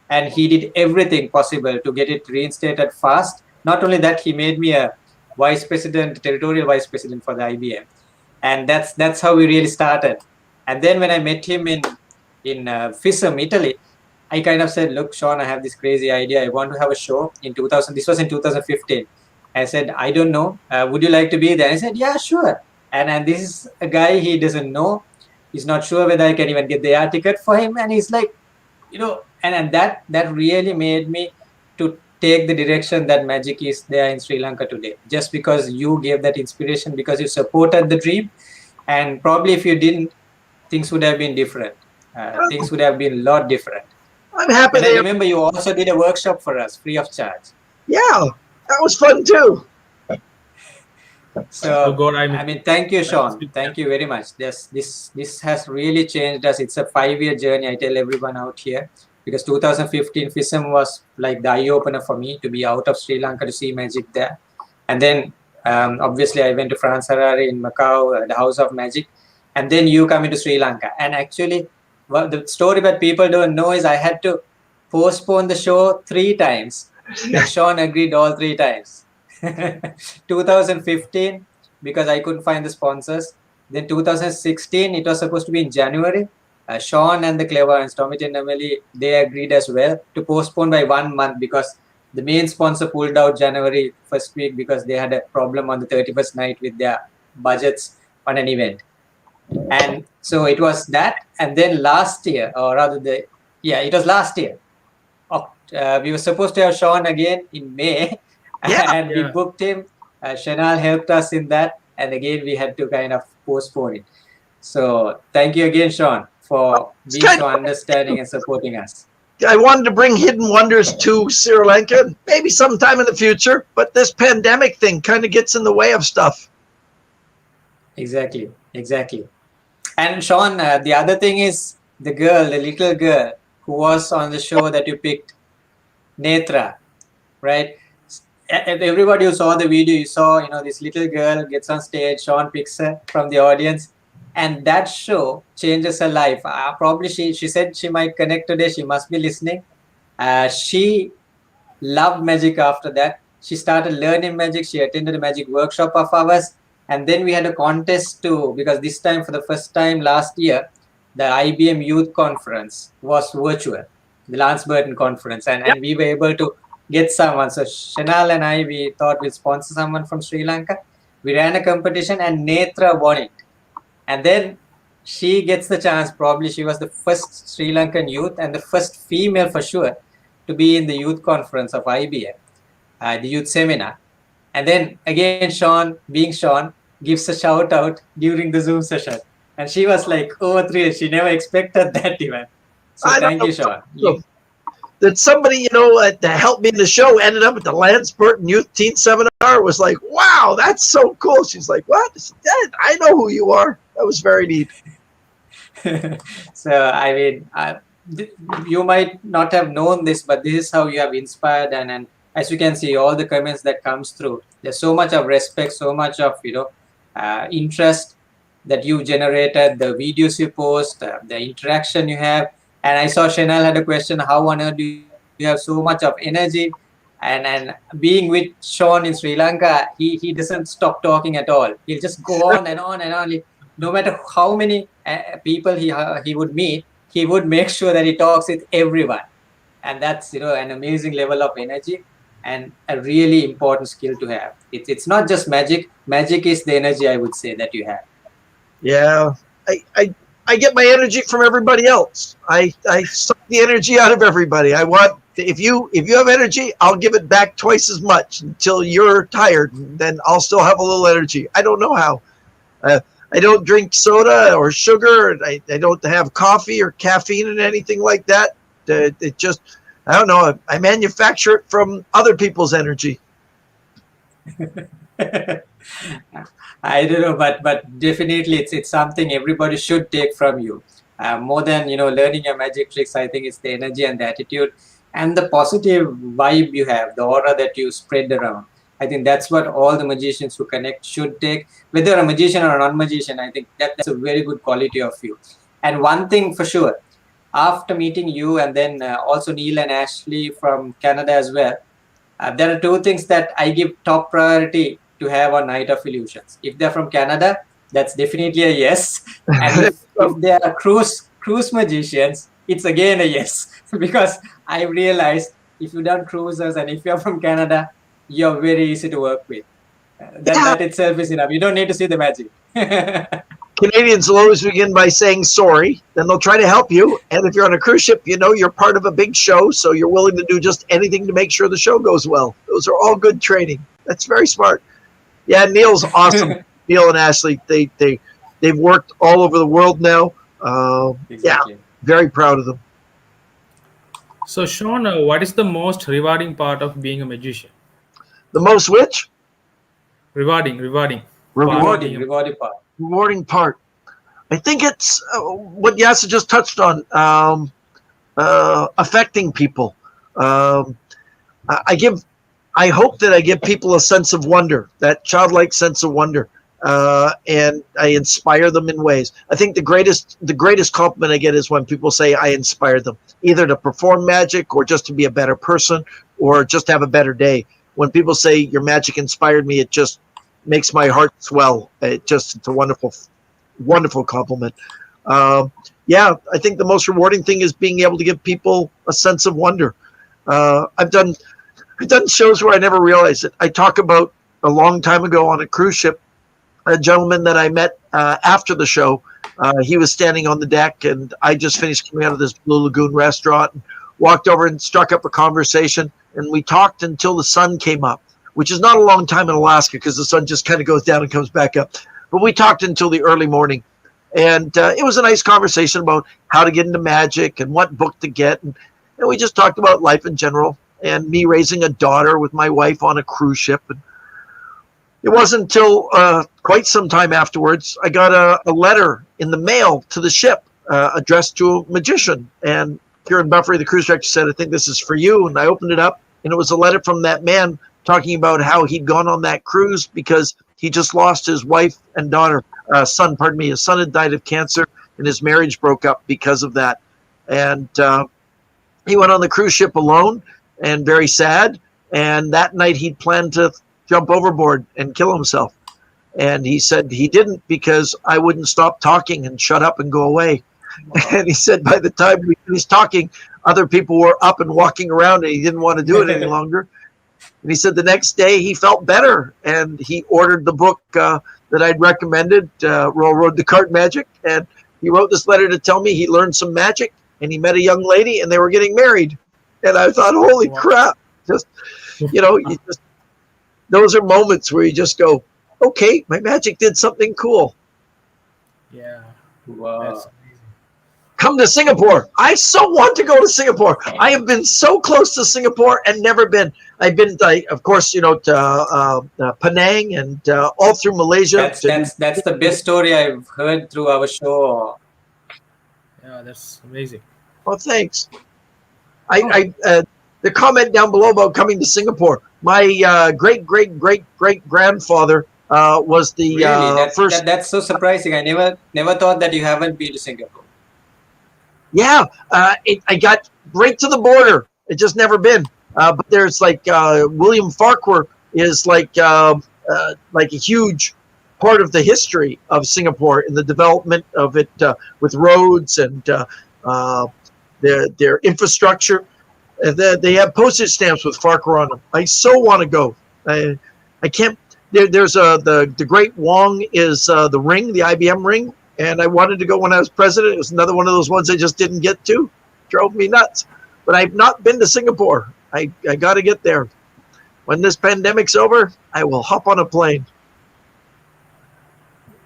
and he did everything possible to get it reinstated fast. Not only that, he made me a vice president, territorial vice president for the IBM, and that's how we really started. And then when I met him in Fisum, Italy, I kind of said, "Look, Shawn, I have this crazy idea. I want to have a show in 2000. This was in 2015. I said, I don't know. Would you like to be there?" I said, "Yeah, sure." And this is a guy he doesn't know. He's not sure whether I can even get the air ticket for him. And he's like, and that really made me to take the direction that magic is there in Sri Lanka today. Just because you gave that inspiration, because you supported the dream, and probably if you didn't, things would have been different. Things would have been a lot different. I'm happy. And I remember you also did a workshop for us, free of charge. Yeah, that was fun too. So, God, I mean, thank you, Shawn. Thank you very much. This has really changed us. It's a 5-year journey. I tell everyone out here, because 2015 FISM was like the eye opener for me to be out of Sri Lanka to see magic there. And then obviously I went to France Harare in Macau, the House of Magic, and then you come into Sri Lanka. And actually, the story that people don't know is I had to postpone the show 3 times, and Shawn agreed all 3 times. 2015, because I couldn't find the sponsors. Then 2016, it was supposed to be in January. Shawn and the Clever and Tommy and Emily, they agreed as well to postpone by 1 month, because the main sponsor pulled out January first week because they had a problem on the 31st night with their budgets on an event. And so it was that. And then last year, or rather it was last year. We were supposed to have Shawn again in May. We booked him. Chanel helped us in that, and again we had to kind of postpone it. So thank you again, Shawn, for being so understanding and supporting us. I wanted to bring Hidden Wonders to Sri Lanka, maybe sometime in the future, but this pandemic thing kind of gets in the way of stuff. Exactly. And Shawn, the other thing is the little girl who was on the show that you picked, Netra, right? Everybody who saw the video, you saw, this little girl gets on stage, Shawn picks her from the audience, and that show changes her life. Probably she said she might connect today. She must be listening. She loved magic after that. She started learning magic. She attended a magic workshop of ours. And then we had a contest too, because this time, for the first time last year, the IBM Youth Conference was virtual, the Lance Burton Conference. And we were able to get someone. So Chanel and I, we thought we'd sponsor someone from Sri Lanka. We ran a competition and Netra won it. And then she gets the chance. Probably she was the first Sri Lankan youth and the first female for sure to be in the youth conference of IBM, the youth seminar. And then again, Shawn, being Shawn, gives a shout out during the Zoom session. And she was like overthrilled. She never expected that even. So thank you, Shawn. That somebody, to help me in the show ended up at the Lance Burton Youth Teen Seminar was like, wow, that's so cool. She's like, what? I know who you are. That was very neat. So, I mean, you might not have known this, but this is how you have inspired. And as you can see, all the comments that comes through, there's so much of respect, so much of, interest that you generated, the videos you post, the interaction you have. And I saw Chanel had a question, how on earth do you have so much of energy? And being with Shawn in Sri Lanka, he doesn't stop talking at all. He'll just go on and on and on. No matter how many people he would meet, he would make sure that he talks with everyone. And that's, an amazing level of energy and a really important skill to have. It's not just magic. Magic is the energy, I would say, that you have. Yeah. I get my energy from everybody else. I suck the energy out of everybody. I want, if you have energy, I'll give it back twice as much until you're tired. Then I'll still have a little energy. I don't know how. I don't drink soda or sugar. I don't have coffee or caffeine and anything like that. It just, I don't know. I manufacture it from other people's energy. I don't know, but definitely it's something everybody should take from you. More than learning your magic tricks, I think it's the energy and the attitude and the positive vibe you have, the aura that you spread around. I think that's what all the magicians who connect should take, whether a magician or a non-magician. I think that's a very good quality of you. And one thing for sure, after meeting you and then also Neil and Ashley from Canada as well, there are two things that I give top priority to have on Night of Illusions. If they're from Canada, that's definitely a yes. And if they are cruise magicians, it's again a yes. Because I realized if you done cruises and if you're from Canada, you're very easy to work with. That itself is enough. You don't need to see the magic. Canadians will always begin by saying sorry, then they'll try to help you. And if you're on a cruise ship, you're part of a big show, so you're willing to do just anything to make sure the show goes well. Those are all good training. That's very smart. Yeah, Neil's awesome. Neil and Ashley, they've worked all over the world now. Exactly. Yeah, very proud of them. So, Shawn, what is the most rewarding part of being a magician? The most which? Rewarding. Rewarding part. Rewarding part. I think it's what Yasas just touched on, affecting people. I hope that I give people a sense of wonder, that childlike sense of wonder, and I inspire them in ways. I think the greatest compliment I get is when people say I inspired them, either to perform magic or just to be a better person or just have a better day. When people say your magic inspired me, it just makes my heart swell. It's a wonderful compliment. Yeah, I think the most rewarding thing is being able to give people a sense of wonder. I've done shows where I never realized it. I talk about a long time ago on a cruise ship, a gentleman that I met after the show. He was standing on the deck, and I just finished coming out of this Blue Lagoon restaurant and walked over and struck up a conversation, and we talked until the sun came up, which is not a long time in Alaska because the sun just kind of goes down and comes back up. But we talked until the early morning, and it was a nice conversation about how to get into magic and what book to get, and we just talked about life in general and me raising a daughter with my wife on a cruise ship. And it wasn't until quite some time afterwards I got a letter in the mail to the ship addressed to a magician, and Kieran Buffrey, the cruise director, said, "I think this is for you." And I opened it up, and it was a letter from that man talking about how he'd gone on that cruise because he just lost his wife and son. His son had died of cancer, and his marriage broke up because of that. And he went on the cruise ship alone and very sad. And that night he'd planned to jump overboard and kill himself. And he said he didn't because I wouldn't stop talking and shut up and go away. And he said by the time we finished talking, other people were up and walking around, and he didn't want to do it any longer. And he said the next day he felt better, and he ordered the book that I'd recommended, Royal Road to Card Magic. And he wrote this letter to tell me he learned some magic, and he met a young lady, and they were getting married. And I thought, holy crap! Those are moments where you just go, okay, my magic did something cool. Yeah. Wow. That's amazing. Come to Singapore. I so want to go to Singapore. I have been so close to Singapore and never been. I've been, of course, to Penang and all through Malaysia. That's the best story I've heard through our show. Yeah, that's amazing. Oh, thanks. The comment down below about coming to Singapore. My great grandfather was the Really, first. that's so surprising. I never thought that you haven't been to Singapore. Yeah, I got right to the border. It just never been. But there's William Farquhar is like a huge part of the history of Singapore in the development of it with roads and their infrastructure. They have postage stamps with Farquhar on them. I so want to go. I can't. There's the Great Wong is the ring, the IBM ring. And I wanted to go when I was president. It was another one of those ones I just didn't get to. Drove me nuts. But I've not been to Singapore. I got to get there. When this pandemic's over, I will hop on a plane.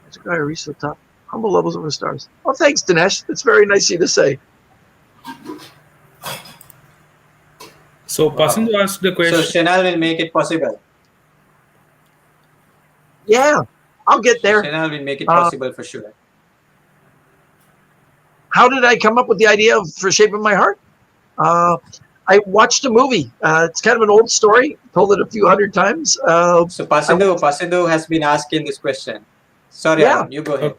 There's a guy who reached the top. Humble levels of the stars. Oh, thanks, Dinesh. It's very nice of you to say. So, Pasindu asked the question. So Chanel will make it possible. Yeah, I'll get there. Shenal will make it possible for sure. How did I come up with the idea for Shaping My Heart? I watched a movie. It's kind of an old story. Told it a few hundred times. So Pasidhu has been asking this question. Sorry, Yeah. Arun, you go ahead.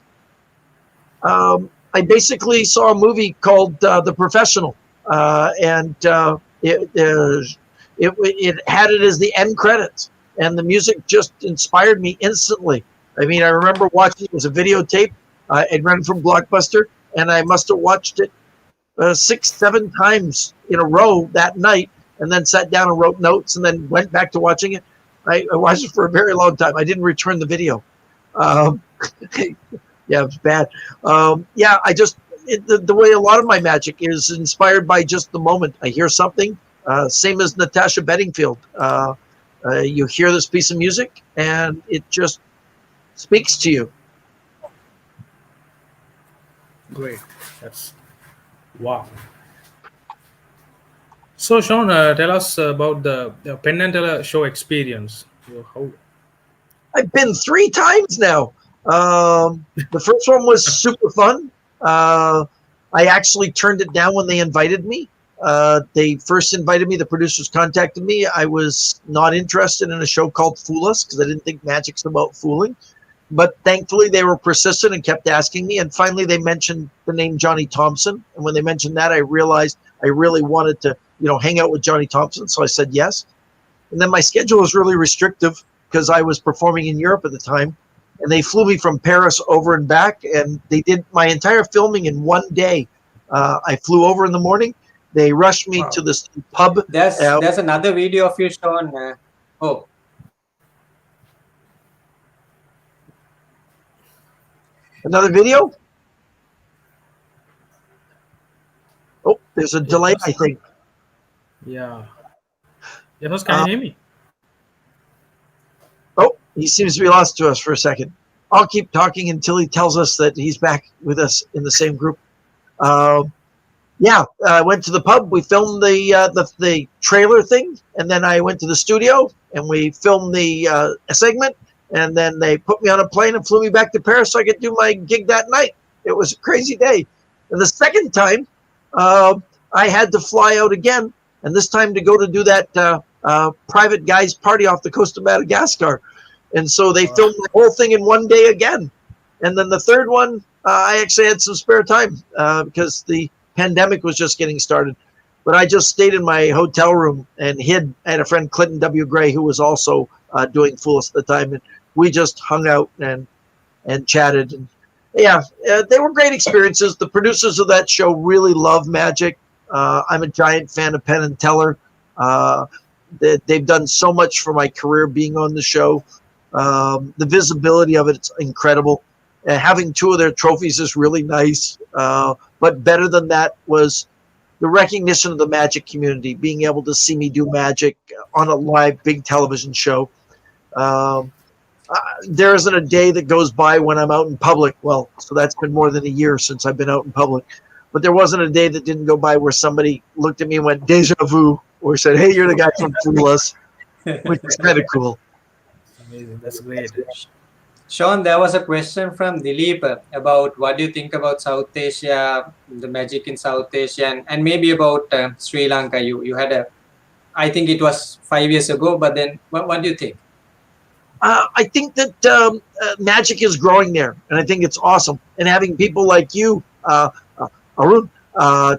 I basically saw a movie called The Professional, and it had it as the end credits, and the music just inspired me instantly. I mean, I remember watching it was a videotape. It ran from Blockbuster, and I must have watched it 6-7 times in a row that night, and then sat down and wrote notes, and then went back to watching it. I watched it for a very long time. I didn't return the video. Yeah, it was bad. Yeah, the way a lot of my magic is inspired by just the moment. I hear something, same as Natasha Bedingfield. You hear this piece of music, and it just speaks to you. Great. That's wow. So, Shawn, tell us about the Penn Teller show experience. How? I've been 3 times now. The first one was super fun. I actually turned it down when they invited me. They first invited me. The producers contacted me. I was not interested in a show called Fool Us because I didn't think magic's about fooling. But thankfully, they were persistent and kept asking me. And finally, they mentioned the name Johnny Thompson. And when they mentioned that, I realized I really wanted to, hang out with Johnny Thompson. So I said yes. And then my schedule was really restrictive because I was performing in Europe at the time. And they flew me from Paris over and back. And they did my entire filming in one day. I flew over in the morning. They rushed me to this pub. There's another video of you, Shawn. Another video? Oh, there's a delay, I think. Yeah. Yasas, can you hear me? Oh, he seems to be lost to us for a second. I'll keep talking until he tells us that he's back with us in the same group. Yeah, I went to the pub. We filmed the trailer thing, and then I went to the studio and we filmed the segment. And then they put me on a plane and flew me back to Paris so I could do my gig that night. It was a crazy day. And the second time, I had to fly out again, and this time to go to do that private guy's party off the coast of Madagascar. And so they filmed the whole thing in one day again. And then the third one, I actually had some spare time because the pandemic was just getting started. But I just stayed in my hotel room and hid. I had a friend, Clinton W. Gray, who was also doing Fool Us at the time. And we just hung out and chatted. And yeah, they were great experiences. The producers of that show really love magic. I'm a giant fan of Penn and Teller. They've done so much for my career being on the show. The visibility of it's incredible. Having 2 of their trophies is really nice. But better than that was the recognition of the magic community, being able to see me do magic on a live big television show. There isn't a day that goes by when I'm out in public. Well, so that's been more than a year since I've been out in public. But there wasn't a day that didn't go by where somebody looked at me and went, "Deja vu," or said, "Hey, you're the guy from Fool Us," which is kind of cool. Amazing. That's great. Shawn, there was a question from Dilip about what do you think about South Asia, the magic in South Asia, and maybe about Sri Lanka. You had I think it was 5 years ago, but then what do you think? I think that magic is growing there, and I think it's awesome. And having people like you, Arun,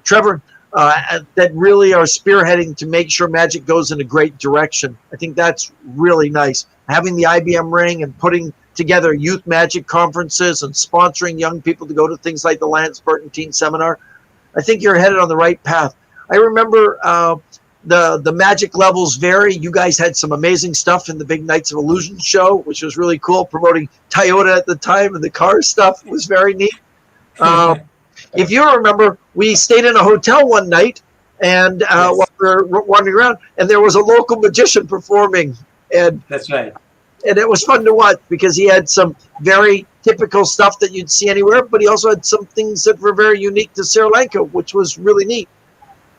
Trevor, that really are spearheading to make sure magic goes in a great direction. I think that's really nice. Having the IBM ring and putting together youth magic conferences and sponsoring young people to go to things like the Lance Burton Teen Seminar. I think you're headed on the right path. I remember the magic levels vary. You guys had some amazing stuff in the Big Nights of Illusion show, which was really cool, promoting Toyota at the time, and the car stuff was very neat. If you remember, we stayed in a hotel one night, and while we were wandering around, and there was a local magician performing. And that's right. And it was fun to watch because he had some very typical stuff that you'd see anywhere, but he also had some things that were very unique to Sri Lanka, which was really neat.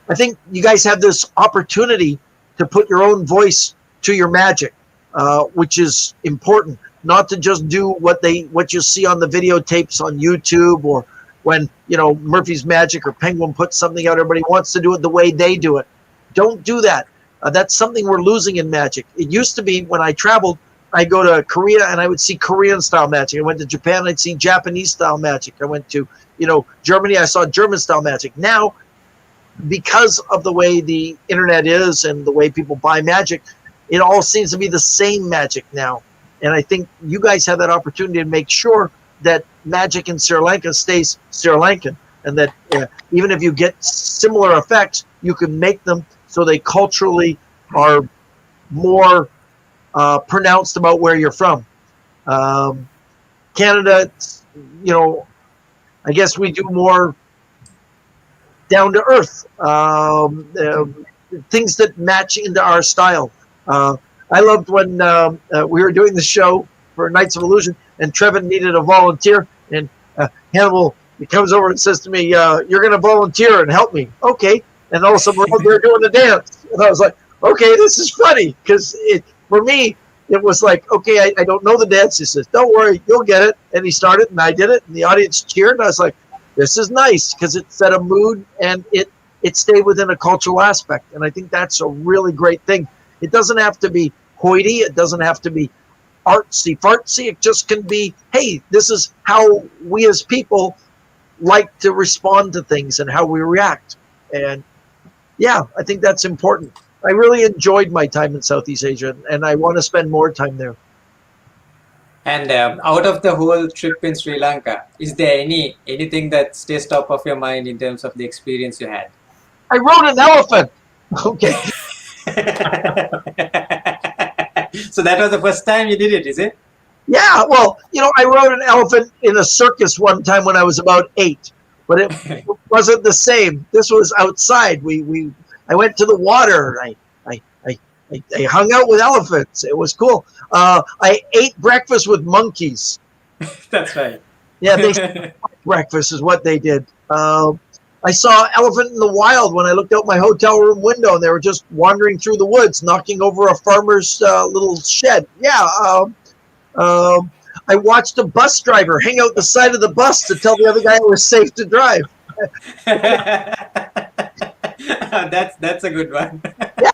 I think you guys have this opportunity to put your own voice to your magic, which is important. not to just do what you see on the videotapes on YouTube, or when, Murphy's Magic or Penguin puts something out, everybody wants to do it the way they do it. Don't do that. That's something we're losing in magic. It used to be when I traveled, I'd go to Korea and I would see Korean style magic. I went to Japan, I'd see Japanese style magic. I went to, Germany, I saw German style magic. Now, because of the way the internet is and the way people buy magic, it all seems to be the same magic now. And I think you guys have that opportunity to make sure that magic in Sri Lanka stays Sri Lankan, and that even if you get similar effects, you can make them so they culturally are more pronounced about where you're from. Canada, I guess we do more down to earth, things that match into our style. I loved when we were doing the show for Nights of Illusion, and Trevin needed a volunteer, and Hannibal, he comes over and says to me, "You're going to volunteer and help me." Okay. And all of a sudden we're out there doing the dance. And I was like, okay, this is funny. Because for me, it was like, okay, I don't know the dance. He says, don't worry, you'll get it. And he started, and I did it, and the audience cheered. And I was like, this is nice, because it set a mood, and it stayed within a cultural aspect. And I think that's a really great thing. It doesn't have to be hoity. It doesn't have to be artsy-fartsy. It just can be, hey, this is how we as people like to respond to things and how we react. And yeah, I think that's important. I really enjoyed my time in Southeast Asia, and I want to spend more time there. And out of the whole trip in Sri Lanka, is there anything that stays top of your mind in terms of the experience you had? I rode an elephant. Okay. So that was the first time you did it, is it? Yeah, well, I rode an elephant in a circus one time when I was about 8. But it wasn't the same. This was outside. I went to the water. I hung out with elephants. It was cool. I ate breakfast with monkeys. That's right. Yeah, breakfast is what they did. I saw elephant in the wild when I looked out my hotel room window, and they were just wandering through the woods, knocking over a farmer's little shed. Yeah. I watched a bus driver hang out the side of the bus to tell the other guy it was safe to drive. That's a good one. Yeah,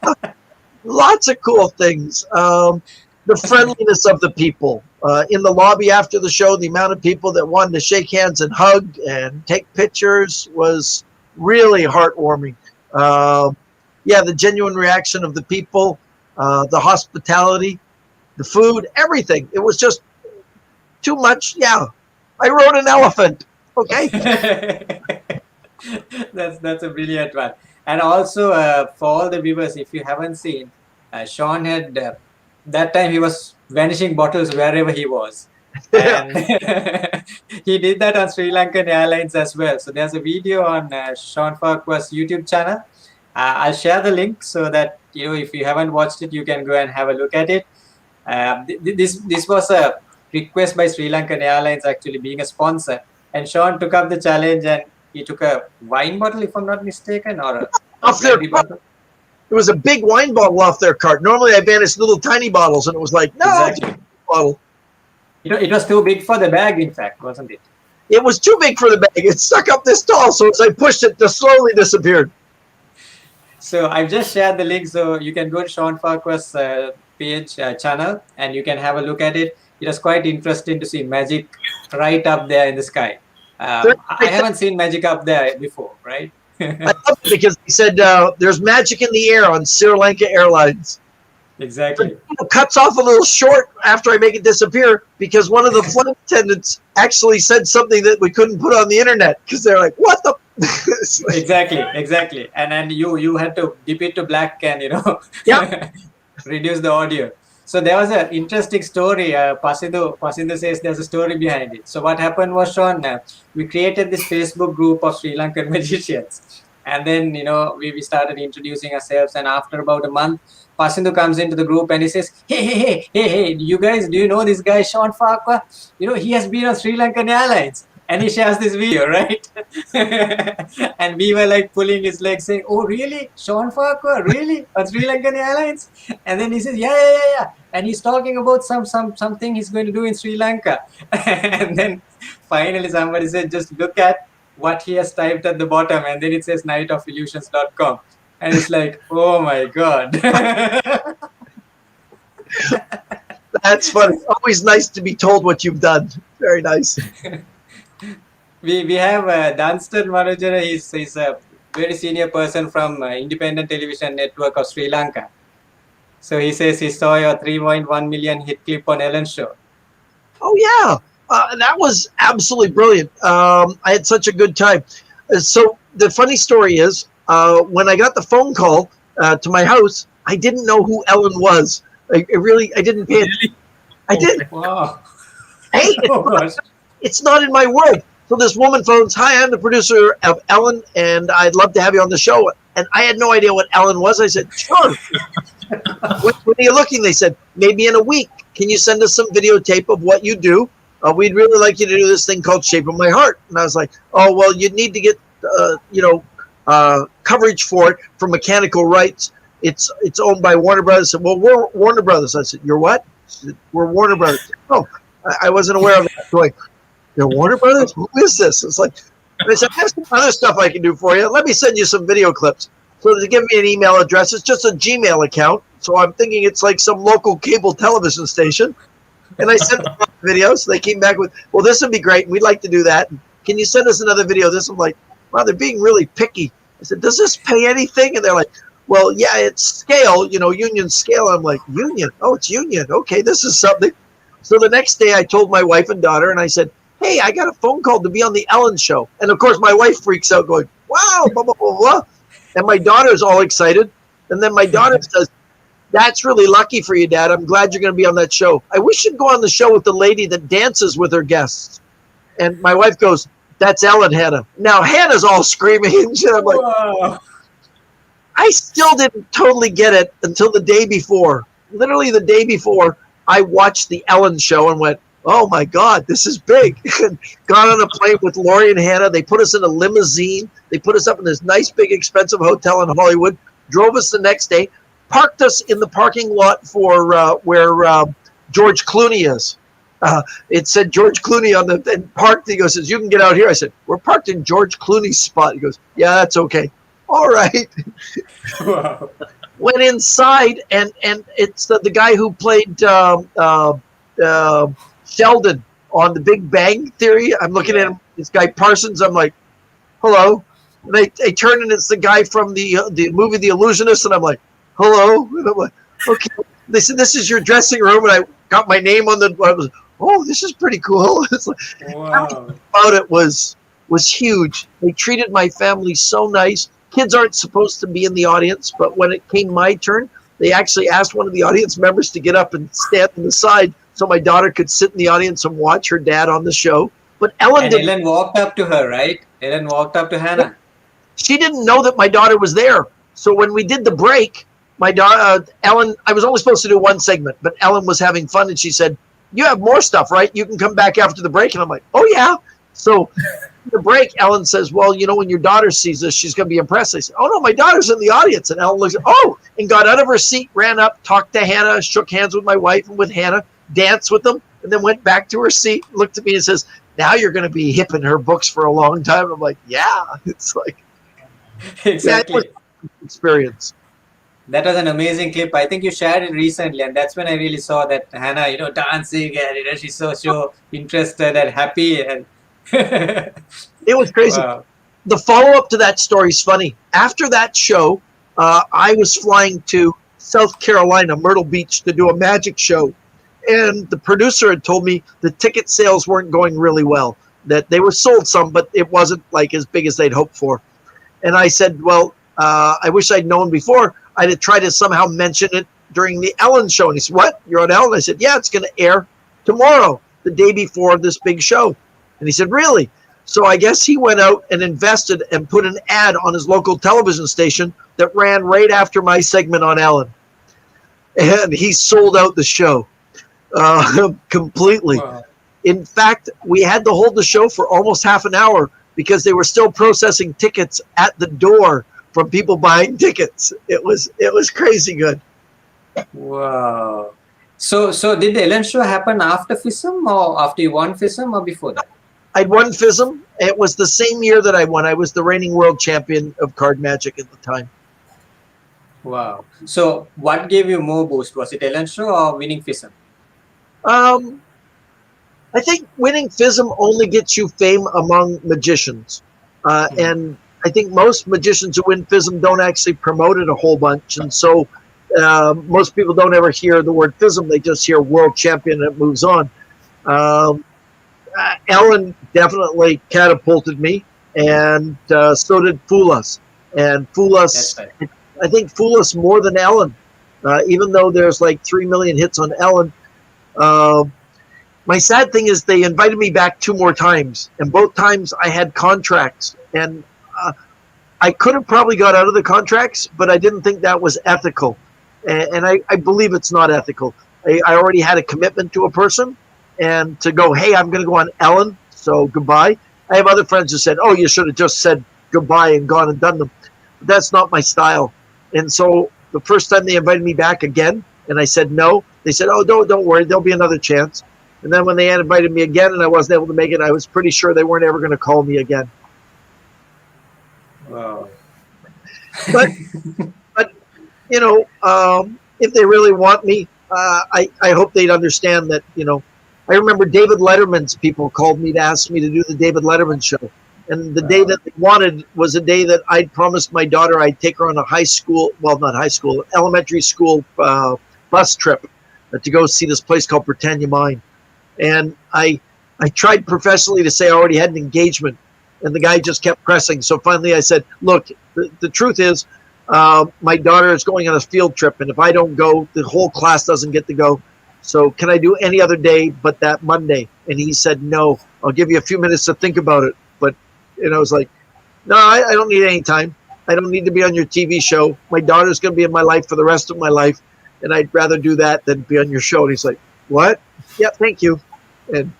lots of cool things. The friendliness of the people in the lobby after the show, the amount of people that wanted to shake hands and hug and take pictures was really heartwarming. The genuine reaction of the people, the hospitality, the food, everything. It was just too much. Yeah, I rode an elephant. Okay. That's a brilliant one. And also for all the viewers, if you haven't seen, Shawn had that time he was vanishing bottles wherever he was. And he did that on Sri Lankan Airlines as well. So there's a video on Shawn Farquhar's YouTube channel. I'll share the link so that if you haven't watched it, you can go and have a look at it. This was a request by Sri Lankan Airlines actually being a sponsor, and Shawn took up the challenge, and he took a wine bottle, if I'm not mistaken, or off their bottle. It was a big wine bottle off their cart. Normally I banished little tiny bottles, and it was like, no, exactly. Bottle. It was too big for the bag, in fact, wasn't it? It was too big for the bag. It stuck up this tall, so as I pushed it, just slowly disappeared. So I've just shared the link, so you can go to Shawn Farquhar's page, channel, and you can have a look at it. It was quite interesting to see magic right up there in the sky. I haven't seen magic up there before, right? I love it because he said there's magic in the air on Sri Lanka Airlines. Exactly. It cuts off a little short after I make it disappear because one of the flight attendants actually said something that we couldn't put on the internet because they're like, what the? Exactly. And then you had to dip it to black and, yeah. reduce the audio. So there was an interesting story. Pasindu says there's a story behind it. So what happened was, Shawn, we created this Facebook group of Sri Lankan magicians. And then, we started introducing ourselves. And after about a month, Pasindu comes into the group and he says, hey, you guys, do you know this guy, Shawn Farquhar? He has been on Sri Lankan Airlines. And he shares this video, right? And we were like pulling his leg saying, oh, really? Shawn Farquhar, really? On Sri Lankan Airlines? And then he says, yeah. And he's talking about something he's going to do in Sri Lanka. And then finally somebody said, just look at what he has typed at the bottom. And then it says nightofillusions.com. And it's like, oh my God. That's funny. Always nice to be told what you've done. Very nice. We have Dunstan Manojara. He's a very senior person from Independent Television Network of Sri Lanka. So he says he saw your 3.1 million hit clip on Ellen's show. Oh, yeah. That was absolutely brilliant. I had such a good time. So the funny story is, when I got the phone call to my house, I didn't know who Ellen was. I didn't pay attention. I did. Wow. Hey, it's not in my world. So this woman phones, hi, I'm the producer of Ellen, and I'd love to have you on the show. And I had no idea what Ellen was. I said, sure. When are you looking? They said, maybe in a week. Can you send us some videotape of what you do? We'd really like you to do this thing called Shape of My Heart. And I was like, oh, well, you'd need to get, coverage for it for mechanical rights. It's owned by Warner Brothers. I said, well, we're Warner Brothers. I said, you're what? She said, we're Warner Brothers. Oh, I wasn't aware of that. Like, you're Warner Brothers? Who is this? It's like, and I said, I have some other stuff I can do for you. Let me send you some video clips. So they give me an email address. It's just a Gmail account. So I'm thinking it's like some local cable television station. And I sent them videos. They came back with, well, this would be great. We'd like to do that. Can you send us another video? This, I'm like, wow, they're being really picky. I said, does this pay anything? And they're like, well, yeah, it's scale, union scale. I'm like, union? Oh, it's union. Okay, this is something. So the next day I told my wife and daughter, and I said, hey, I got a phone call to be on the Ellen show. And of course, my wife freaks out going, wow, blah, blah, blah, blah. And my daughter's all excited. And then my daughter says, that's really lucky for you, Dad. I'm glad you're going to be on that show. I wish you'd go on the show with the lady that dances with her guests. And my wife goes, that's Ellen, Hannah. Now, Hannah's all screaming. And shit. I'm like, whoa. I still didn't totally get it until the day before. Literally the day before, I watched the Ellen show and went, oh, my God, this is big. Got on a plane with Lori and Hannah. They put us in a limousine. They put us up in this nice, big, expensive hotel in Hollywood, drove us the next day, parked us in the parking lot for where George Clooney is. It said George Clooney on the and parked. He goes, says, you can get out here. I said, we're parked in George Clooney's spot. He goes, yeah, that's okay. All right. Wow. Went inside, and it's the guy who played Sheldon on The Big Bang Theory. I'm looking at him, this guy Parsons. I'm like, hello. And they turn, and it's the guy from the movie The Illusionist, and I'm like, hello. And I'm like, okay. They said, this is your dressing room, and I got my name on the. I was, oh, this is pretty cool. It's like, wow. About it was huge. They treated my family so nice. Kids aren't supposed to be in the audience, but when it came my turn, they actually asked one of the audience members to get up and stand on the side so my daughter could sit in the audience and watch her dad on the show. But Ellen walked up to her, right? Ellen walked up to Hannah. She didn't know that my daughter was there. So when we did the break, my daughter, Ellen, I was only supposed to do one segment, but Ellen was having fun, and she said, you have more stuff, right? You can come back after the break. And I'm like, oh, yeah. So the break, Ellen says, well, when your daughter sees this, she's going to be impressed. I said, oh, no, my daughter's in the audience. And Ellen looks, and got out of her seat, ran up, talked to Hannah, shook hands with my wife and with Hannah, danced with them, and then went back to her seat, looked at me and says, now you're going to be hip in her books for a long time. I'm like, yeah. It's like, exactly. That was an experience. That was an amazing clip. I think you shared it recently, and that's when I really saw that Hannah, dancing, and she's so interested and happy. And it was crazy. Wow. The follow-up to that story is funny. After that show, I was flying to South Carolina, Myrtle Beach, to do a magic show. And the producer had told me the ticket sales weren't going really well, that they were sold some, but it wasn't like as big as they'd hoped for. And I said, well, I wish I'd known before. I'd have tried to somehow mention it during the Ellen show. And he said, what? You're on Ellen? I said, yeah, it's going to air tomorrow, the day before this big show. And he said, really? So I guess he went out and invested and put an ad on his local television station that ran right after my segment on Ellen. And he sold out the show completely. Wow. In fact, we had to hold the show for almost half an hour because they were still processing tickets at the door from people buying tickets. It was crazy good. Wow. So did the Ellen show happen after FISM or after you won FISM or before that? I'd won FISM. It was the same year that I won. I was the reigning world champion of card magic at the time. Wow. So what gave you more boost? Was it Ellen show or winning FISM? I think winning FISM only gets you fame among magicians. And I think most magicians who win FISM don't actually promote it a whole bunch. And so most people don't ever hear the word FISM. They just hear world champion and it moves on. Ellen definitely catapulted me, and so did Fool Us. And Fool Us, Right. I think Fool Us more than Ellen, even though there's like 3 million hits on Ellen. My sad thing is they invited me back 2 more times, and both times I had contracts, and I could have probably got out of the contracts, but I didn't think that was ethical, and I believe it's not ethical. I already had a commitment to a person, and to go, hey, I'm going to go on Ellen, so goodbye. I have other friends who said, oh, you should have just said goodbye and gone and done them. But that's not my style. And so the first time they invited me back again, and I said no, they said, oh, don't worry, there'll be another chance. And then when they invited me again and I wasn't able to make it, I was pretty sure they weren't ever going to call me again. Wow. But you know, if they really want me, I hope they'd understand that, you know, I remember David Letterman's people called me to ask me to do the David Letterman show. And the day that they wanted was a day that I'd promised my daughter I'd take her on a elementary school bus trip to go see this place called Pretend You Mine. And I tried professionally to say I already had an engagement, and the guy just kept pressing. So finally I said, look, the truth is my daughter is going on a field trip, and if I don't go, the whole class doesn't get to go. So can I do any other day but that Monday? And he said, no, I'll give you a few minutes to think about it. But, I was like, no, I don't need any time. I don't need to be on your TV show. My daughter's going to be in my life for the rest of my life, and I'd rather do that than be on your show. And he's like, what? Yeah, thank you. And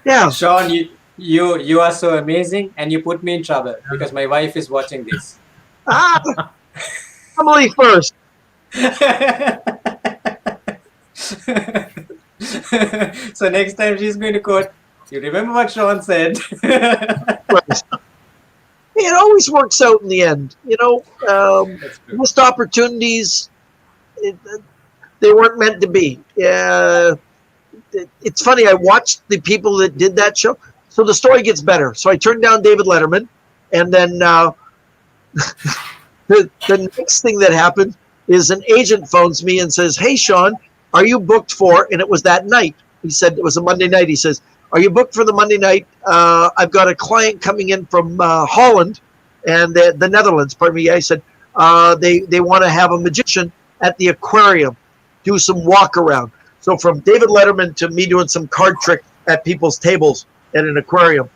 yeah. Shawn, you are so amazing, and you put me in trouble because my wife is watching this. Family first. So next time she's going to quote, you remember what Shawn said? It always works out in the end. Most opportunities, they weren't meant to be. It's funny, I watched the people that did that show. So the story gets better. So I turned down David Letterman, and then the next thing that happened is an agent phones me and says, hey, Shawn, are you booked for, and it was that night. He said, it was a Monday night. He says, are you booked for the Monday night? I've got a client coming in from Holland and the Netherlands, pardon me. I said, they want to have a magician at the aquarium, do some walk around. So from David Letterman to me doing some card trick at people's tables at an aquarium.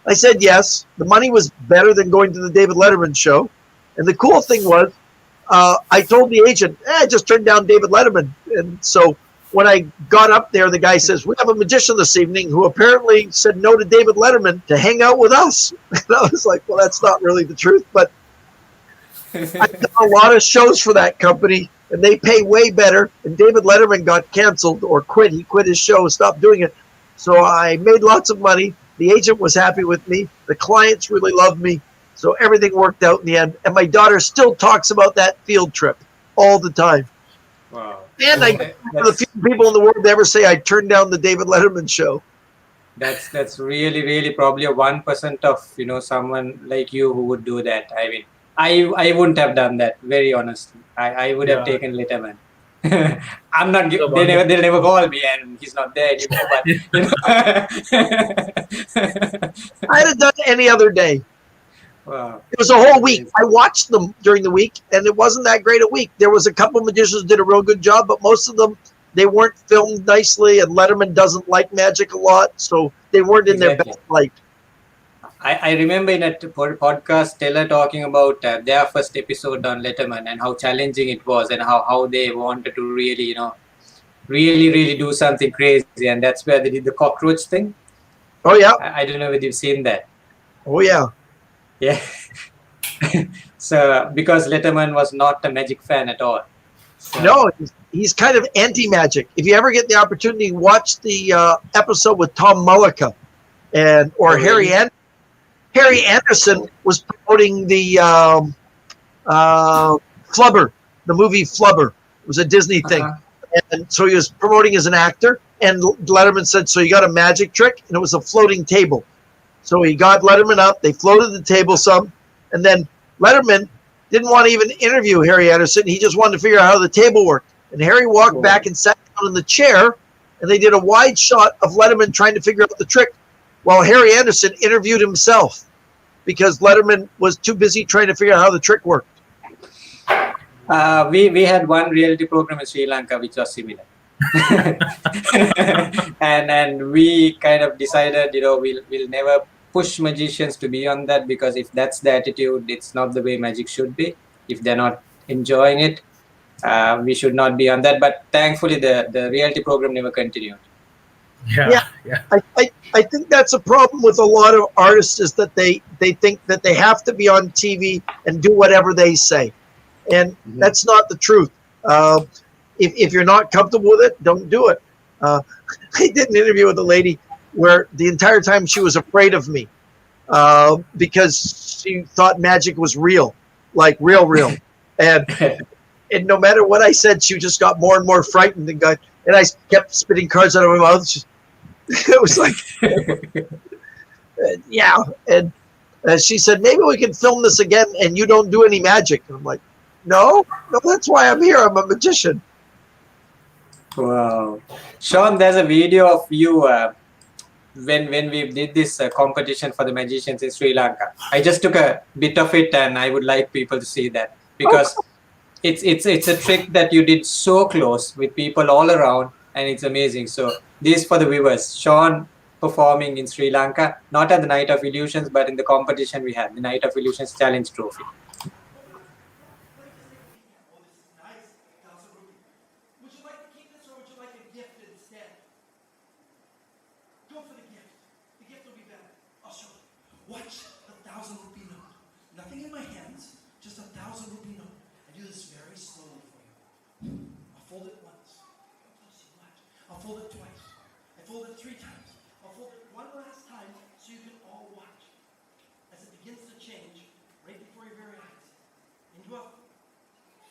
I said yes. The money was better than going to the David Letterman show. And the cool thing was, I told the agent, I just turned down David Letterman. And so when I got up there, the guy says, we have a magician this evening who apparently said no to David Letterman to hang out with us. And I was like, well, that's not really the truth. But I've done a lot of shows for that company, and they pay way better. And David Letterman got canceled or quit. He quit his show, stopped doing it. So I made lots of money. The agent was happy with me. The clients really loved me. So everything worked out in the end. And my daughter still talks about that field trip all the time. Wow. And I'm one of the few people in the world to ever say I turned down the David Letterman show. That's really probably a 1% of someone like you who would do that. I mean, I wouldn't have done that, very honestly. I would have taken Letterman. I'm not. They'll never call me, and he's not there anymore. But I'd have done any other day. Wow. It was a whole week. I watched them during the week, and it wasn't that great a week. There was a couple of magicians who did a real good job, but most of them, they weren't filmed nicely, and Letterman doesn't like magic a lot, so they weren't in their best light. I remember in a podcast, Teller talking about their first episode on Letterman and how challenging it was and how they wanted to really, really do something crazy, and that's where they did the cockroach thing. Oh yeah. I don't know whether you've seen that. Oh yeah. Yeah. So because Letterman was not a magic fan at all. So, No, he's kind of anti-magic. If you ever get the opportunity, watch the episode with Tom Mullica or really? Harry Anderson was promoting the Flubber, the movie Flubber. It was a Disney thing. And so he was promoting as an actor, and Letterman said, so you got a magic trick? And it was a floating table. So he got Letterman up, they floated the table some, and then Letterman didn't want to even interview Harry Anderson. He just wanted to figure out how the table worked. And Harry walked back and sat down in the chair, and they did a wide shot of Letterman trying to figure out the trick while Harry Anderson interviewed himself because Letterman was too busy trying to figure out how the trick worked. We had one reality program in Sri Lanka which was similar. and we kind of decided, we'll never push magicians to be on that, because if that's the attitude, it's not the way magic should be. If they're not enjoying it, we should not be on that. But thankfully the reality program never continued. Yeah. I think that's a problem with a lot of artists, is that they think that they have to be on TV and do whatever they say. And that's not the truth. If you're not comfortable with it, don't do it. I did an interview with a lady where the entire time she was afraid of me because she thought magic was real, like real. And no matter what I said, she just got more and more frightened and I kept spitting cards out of her mouth. It was like, yeah. And she said, maybe we can film this again and you don't do any magic. And I'm like, no, that's why I'm here. I'm a magician. Wow. Shawn, there's a video of you when we did this competition for the magicians in Sri Lanka. I just took a bit of it and I would like people to see that, because it's a trick that you did so close with people all around, and it's amazing. So this is for the viewers. Shawn performing in Sri Lanka, not at the Night of Illusions, but in the competition we had, the Night of Illusions Challenge Trophy. Watch a 1,000 rupee note. Nothing in my hands, just a 1,000 rupee note. I do this very slowly for you. I'll fold it once. I'll fold it twice. I fold it 3 times. I'll fold it one last time so you can all watch. As it begins to change right before your very eyes. And you have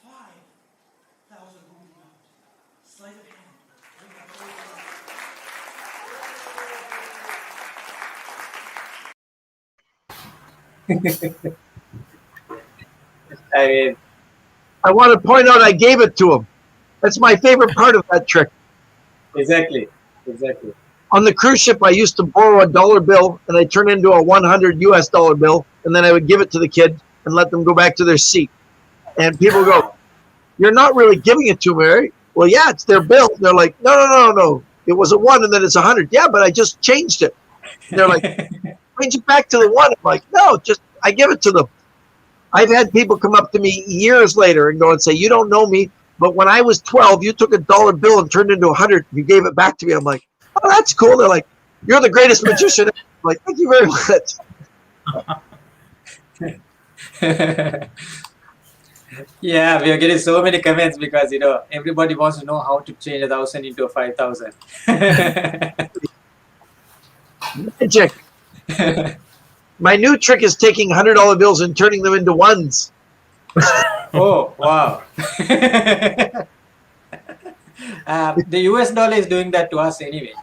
5,000 rupee notes. Sleight of hand. I want to point out I gave it to him. That's my favorite part of that trick. Exactly. On the cruise ship, I used to borrow a dollar bill and I'd turn it into a $100 US bill, and then I would give it to the kid and let them go back to their seat. And people go, you're not really giving it to me, right? Well, yeah, it's their bill. They're like, no. It was a 1 and then it's 100. Yeah, but I just changed it. And they're like, change it back to the 1. I'm like, no, I give it to them. I've had people come up to me years later and go and say, you don't know me, but when I was 12, you took a dollar bill and turned it into 100. You gave it back to me. I'm like, oh, that's cool. They're like, you're the greatest magician. I'm like, thank you very much. Yeah, we are getting so many comments because everybody wants to know how to change 1,000 into a 5,000. Magic. My new trick is taking $100 bills and turning them into ones. Oh, wow. The US dollar is doing that to us anyway.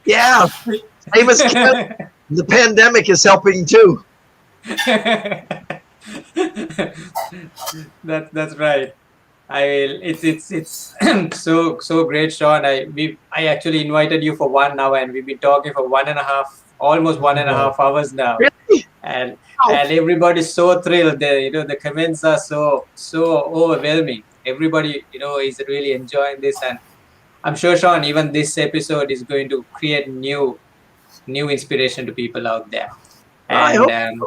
Yeah. Same as Canada. The pandemic is helping too. That's right. It's so great, Shawn. I actually invited you for 1 hour and we've been talking for almost 1.5 hours now. Really? And everybody's so thrilled. The comments are so overwhelming. Everybody is really enjoying this, and I'm sure, Shawn, even this episode is going to create new inspiration to people out there. And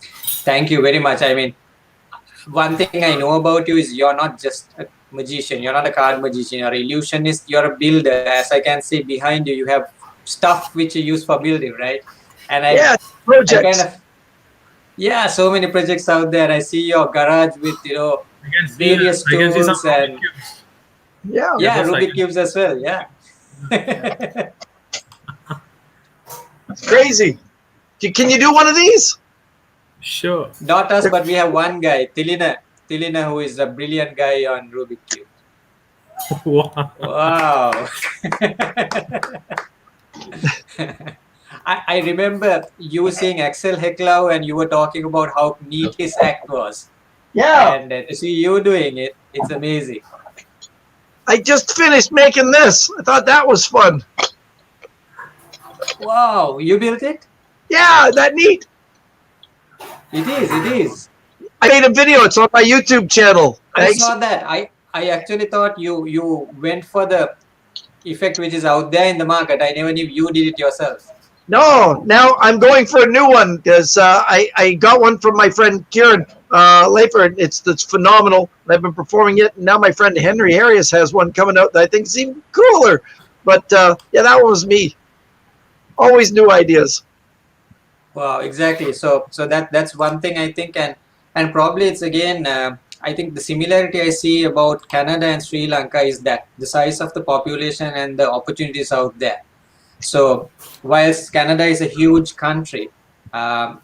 thank you very much. I mean, one thing I know about you is you're not just a magician. You're not a card magician. You're an illusionist. You're a builder. As I can see behind you, you have stuff which you use for building, right? And Yeah, I projects. kind of, yeah, so many projects out there. I see your garage with, various I can see some tools and Rubik cubes. Yeah. yeah, Yes, I Rubik can. cubes as well. Yeah. It's crazy. Can you do one of these? Sure. Not us, but we have one guy, Tilina, who is a brilliant guy on Rubik cube. Wow. Wow. I remember you saying Axel Heklau and you were talking about how neat his act was. Yeah. And to see you doing it, it's amazing. I just finished making this. I thought that was fun. Wow, you built it? Yeah, that neat. It is. I made a video. It's on my YouTube channel. I Thanks. saw that. I actually thought you went for the effect which is out there in the market. I never knew you did it yourself. No, now I'm going for a new one because I got one from my friend Kieran Lafer. It's phenomenal. I've been performing it. And now my friend Henry Harris has one coming out that I think is even cooler. But yeah, that one was me. Always new ideas. Wow, exactly. So that's one thing I think, and probably it's again. I think the similarity I see about Canada and Sri Lanka is that the size of the population and the opportunities out there. So whilst Canada is a huge country,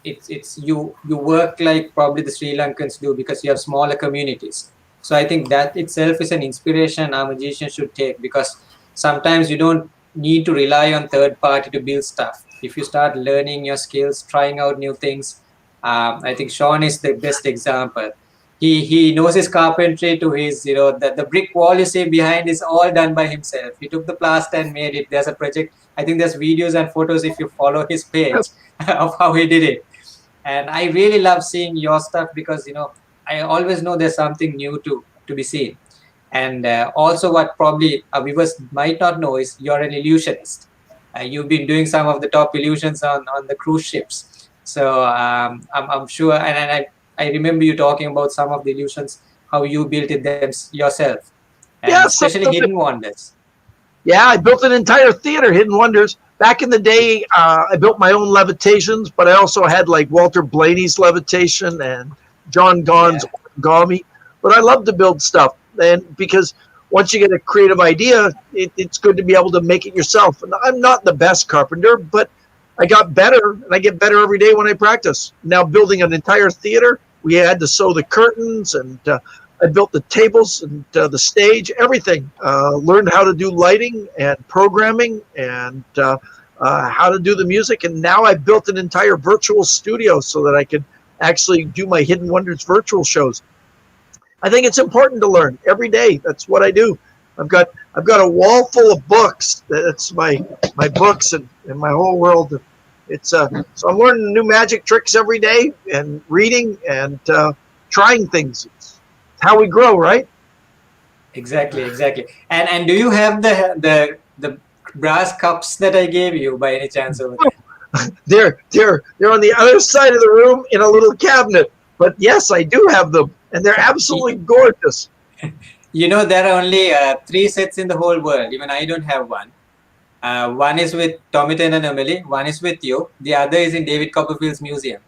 it's you work like probably the Sri Lankans do because you have smaller communities. So I think that itself is an inspiration our magicians should take, because sometimes you don't need to rely on third party to build stuff. If you start learning your skills, trying out new things, I think Shawn is the best example. He knows his carpentry to his, the brick wall you see behind is all done by himself. He took the plaster and made it. There's a project. I think there's videos and photos if you follow his page of how he did it. And I really love seeing your stuff because, I always know there's something new to be seen. And also what probably our viewers might not know is you're an illusionist. You've been doing some of the top illusions on the cruise ships. So I'm sure, and I remember you talking about some of the illusions, how you built it them yourself, and Yeah, especially Hidden Wonders. Yeah, I built an entire theater, Hidden Wonders. Back in the day, I built my own levitations, but I also had like Walter Blaney's levitation and John Gaughan's origami. But I love to build stuff, and because once you get a creative idea, it's good to be able to make it yourself. And I'm not the best carpenter, but I got better, and I get better every day when I practice. Now building an entire theater, we had to sew the curtains, and I built the tables and the stage, everything. Learned how to do lighting and programming and how to do the music. And now I've built an entire virtual studio so that I can actually do my Hidden Wonders virtual shows. I think it's important to learn every day. That's what I do. I've got a wall full of books. That's my books and my whole world. It's so I'm learning new magic tricks every day and reading and trying things. It's how we grow, right? Exactly. And do you have the brass cups that I gave you by any chance over there? They're on the other side of the room in a little cabinet. But yes, I do have them, and they're absolutely gorgeous. There are only 3 sets in the whole world. Even I don't have one. One is with Tomiten and Emily. One is with you. The other is in David Copperfield's museum.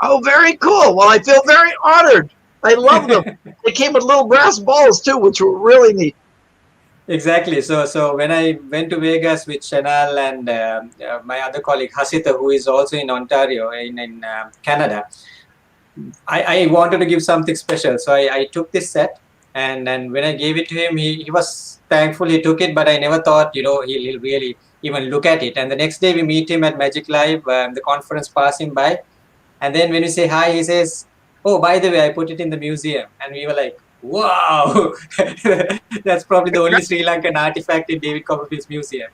Oh, very cool. Well, I feel very honored. I love them. They came with little brass balls too, which were really neat. Exactly. So when I went to Vegas with Chanel and my other colleague Hasita, who is also in Ontario in Canada, I wanted to give something special. So I took this set, and when I gave it to him, he was thankful he took it, but I never thought, he'll really even look at it. And the next day we meet him at Magic Live, the conference passed him by. And then when we say hi, he says, "Oh, by the way, I put it in the museum." And we were like, wow, that's probably the only Sri Lankan artifact in David Copperfield's museum.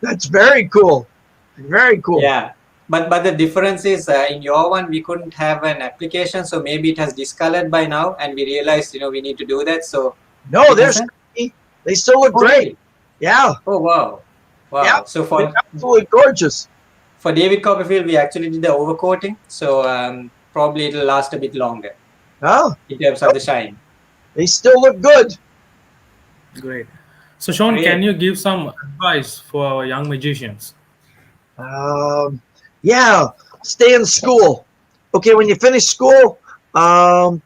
That's very cool. Very cool. Yeah. But the difference is in your one, we couldn't have an application. So maybe it has discolored by now. And we realized, we need to do that. So no, they still look great. Really? Yeah. Oh, wow. Yeah, so for absolutely gorgeous. For David Copperfield, we actually did the overcoating. So probably it'll last a bit longer. Oh, in terms of the shine. They still look good. Great. So, Sean, Great. can you give some advice for young magicians? Yeah, stay in school. Okay, when you finish school, um,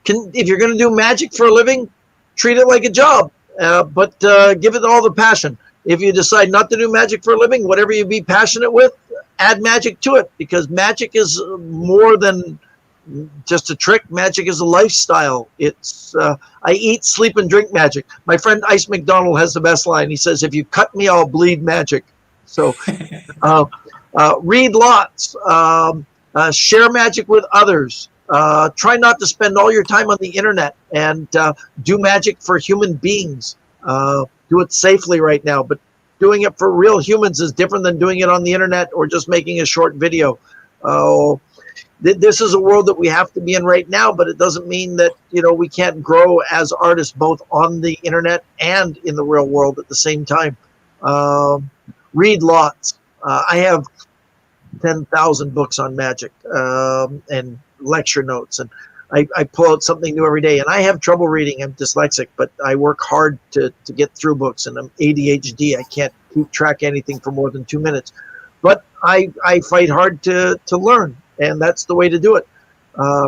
if you're going to do magic for a living, treat it like a job, but give it all the passion. If you decide not to do magic for a living, whatever you be passionate with, add magic to it, because magic is more than just a trick. Magic is a lifestyle. It's I eat, sleep, and drink magic. My friend Ice McDonald has the best line. He says, "If you cut me, I'll bleed magic." So read lots, share magic with others. Try not to spend all your time on the internet, and do magic for human beings. Do it safely right now, but doing it for real humans is different than doing it on the internet or just making a short video. This is a world that we have to be in right now, but it doesn't mean that we can't grow as artists both on the internet and in the real world at the same time. Read lots. I have 10,000 books on magic and lecture notes, and I pull out something new every day. And I have trouble reading. I'm dyslexic, but I work hard to get through books, and I'm ADHD. I can't keep track of anything for more than 2 minutes. But I fight hard to learn, and that's the way to do it.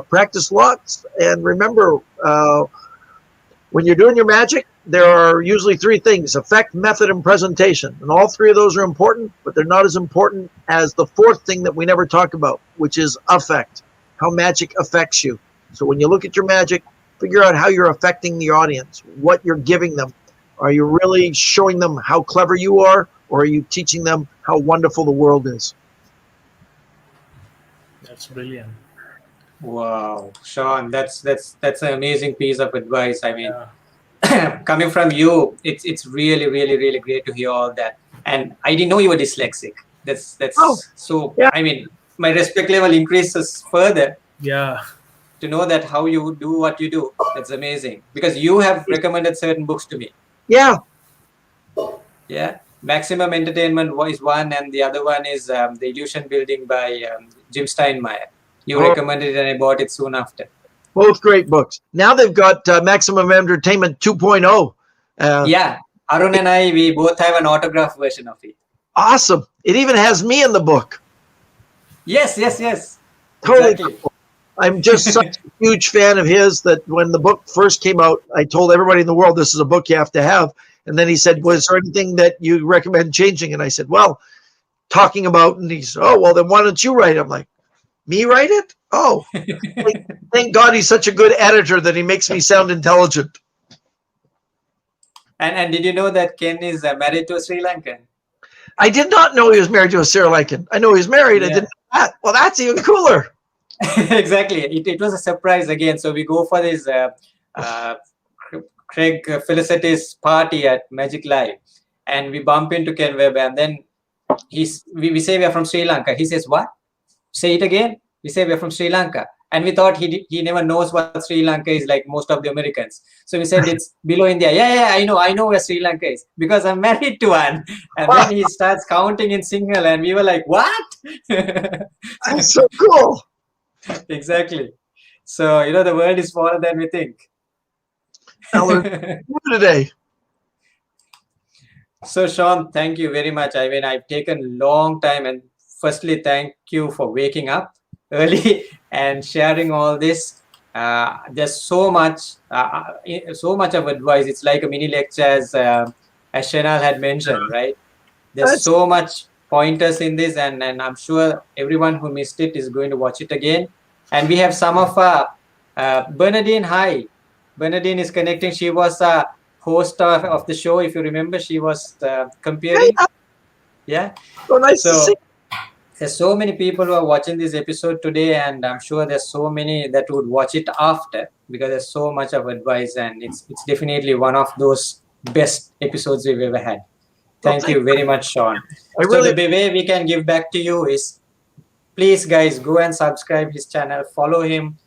Practice lots, and remember, when you're doing your magic, there are usually 3 things: effect, method, and presentation. And all 3 of those are important, but they're not as important as the 4th thing that we never talk about, which is effect, how magic affects you. So when you look at your magic, figure out how you're affecting the audience, what you're giving them. Are you really showing them how clever you are, or are you teaching them how wonderful the world is? That's brilliant. Wow, Sean, that's an amazing piece of advice. I mean, Yeah. coming from you, it's really, really, really great to hear all that. And I didn't know you were dyslexic. That's Oh, so. yeah. I mean, my respect level increases further Yeah. to know that how you do what you do. That's amazing, because you have recommended certain books to me. Yeah. Yeah, Maximum Entertainment is one, and the other one is The Illusion Building by Jim Steinmeier. You Oh. recommended it, and I bought it soon after. Both great books. Now they've got Maximum Entertainment 2.0. Yeah, Arun and I, we both have an autograph version of it. Awesome. It even has me in the book. Yes. Totally Exactly. cool. I'm just such a huge fan of his that when the book first came out, I told everybody in the world, this is a book you have to have. And then he said, was there anything that you recommend changing? And I said, well, talking about, and he said, oh, well, then why don't you write it? I'm like, me write it? Oh, thank God he's such a good editor that he makes me sound intelligent. And did you know that Ken is married to a Sri Lankan? I did not know he was married to a Sri Lankan. I know he was married. Yeah. I didn't know that. Well, that's even cooler. Exactly. It was a surprise again. So we go for this Craig Felicitous party at Magic Live, and we bump into Ken Webb, and then we say we are from Sri Lanka. He says, what? Say it again. We say we are from Sri Lanka. And we thought he never knows what Sri Lanka is, like most of the Americans. So we said it's below India. Yeah, I know where Sri Lanka is because I'm married to one. And then he starts counting in single, and we were like, what? That's so cool. Exactly. So, the world is smaller than we think. I learned today. So, Sean, thank you very much. I mean, I've taken a long time, and firstly, thank you for waking up early and sharing all this. There's so much of advice. It's like a mini lecture, as Shanal had mentioned, right? There's so much pointers in this, and I'm sure everyone who missed it is going to watch it again. And we have some of Bernadine. Hi, Bernadine is connecting. She was a host of the show, if you remember. She was comparing. Yeah. So nice to see. There's so many people who are watching this episode today, and I'm sure there's so many that would watch it after, because there's so much of advice, and it's definitely one of those best episodes we've ever had. Thank you very much, Sean. So the way we can give back to you is, please, guys, go and subscribe his channel, follow him,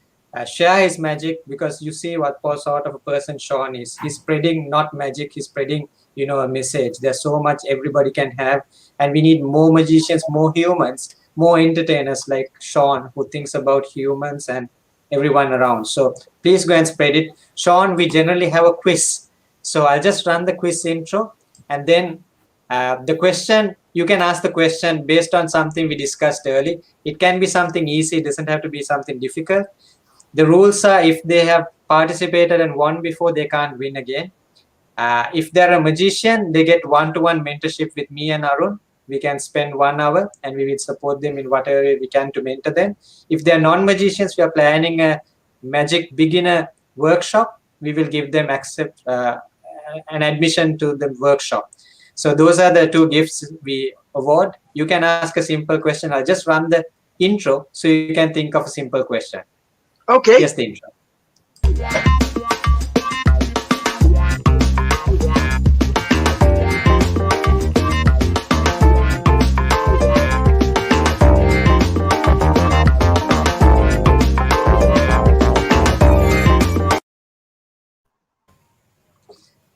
share his magic, because you see what sort of a person Sean is. He's spreading not magic, he's spreading, a message. There's so much everybody can have, and we need more magicians, more humans, more entertainers like Sean, who thinks about humans and everyone around. So please go and spread it. Sean, we generally have a quiz. So I'll just run the quiz intro, and then the question, you can ask the question based on something we discussed earlier. It can be something easy, it doesn't have to be something difficult. The rules are, if they have participated and won before, they can't win again. If they're a magician, they get one-to-one mentorship with me and Arun. We can spend 1 hour and we will support them in whatever we can to mentor them. If they're non-magicians, we are planning a magic beginner workshop. We will give them an admission to the workshop. So those are the 2 gifts we award. You can ask a simple question. I'll just run the intro so you can think of a simple question. Okay. Here's the intro.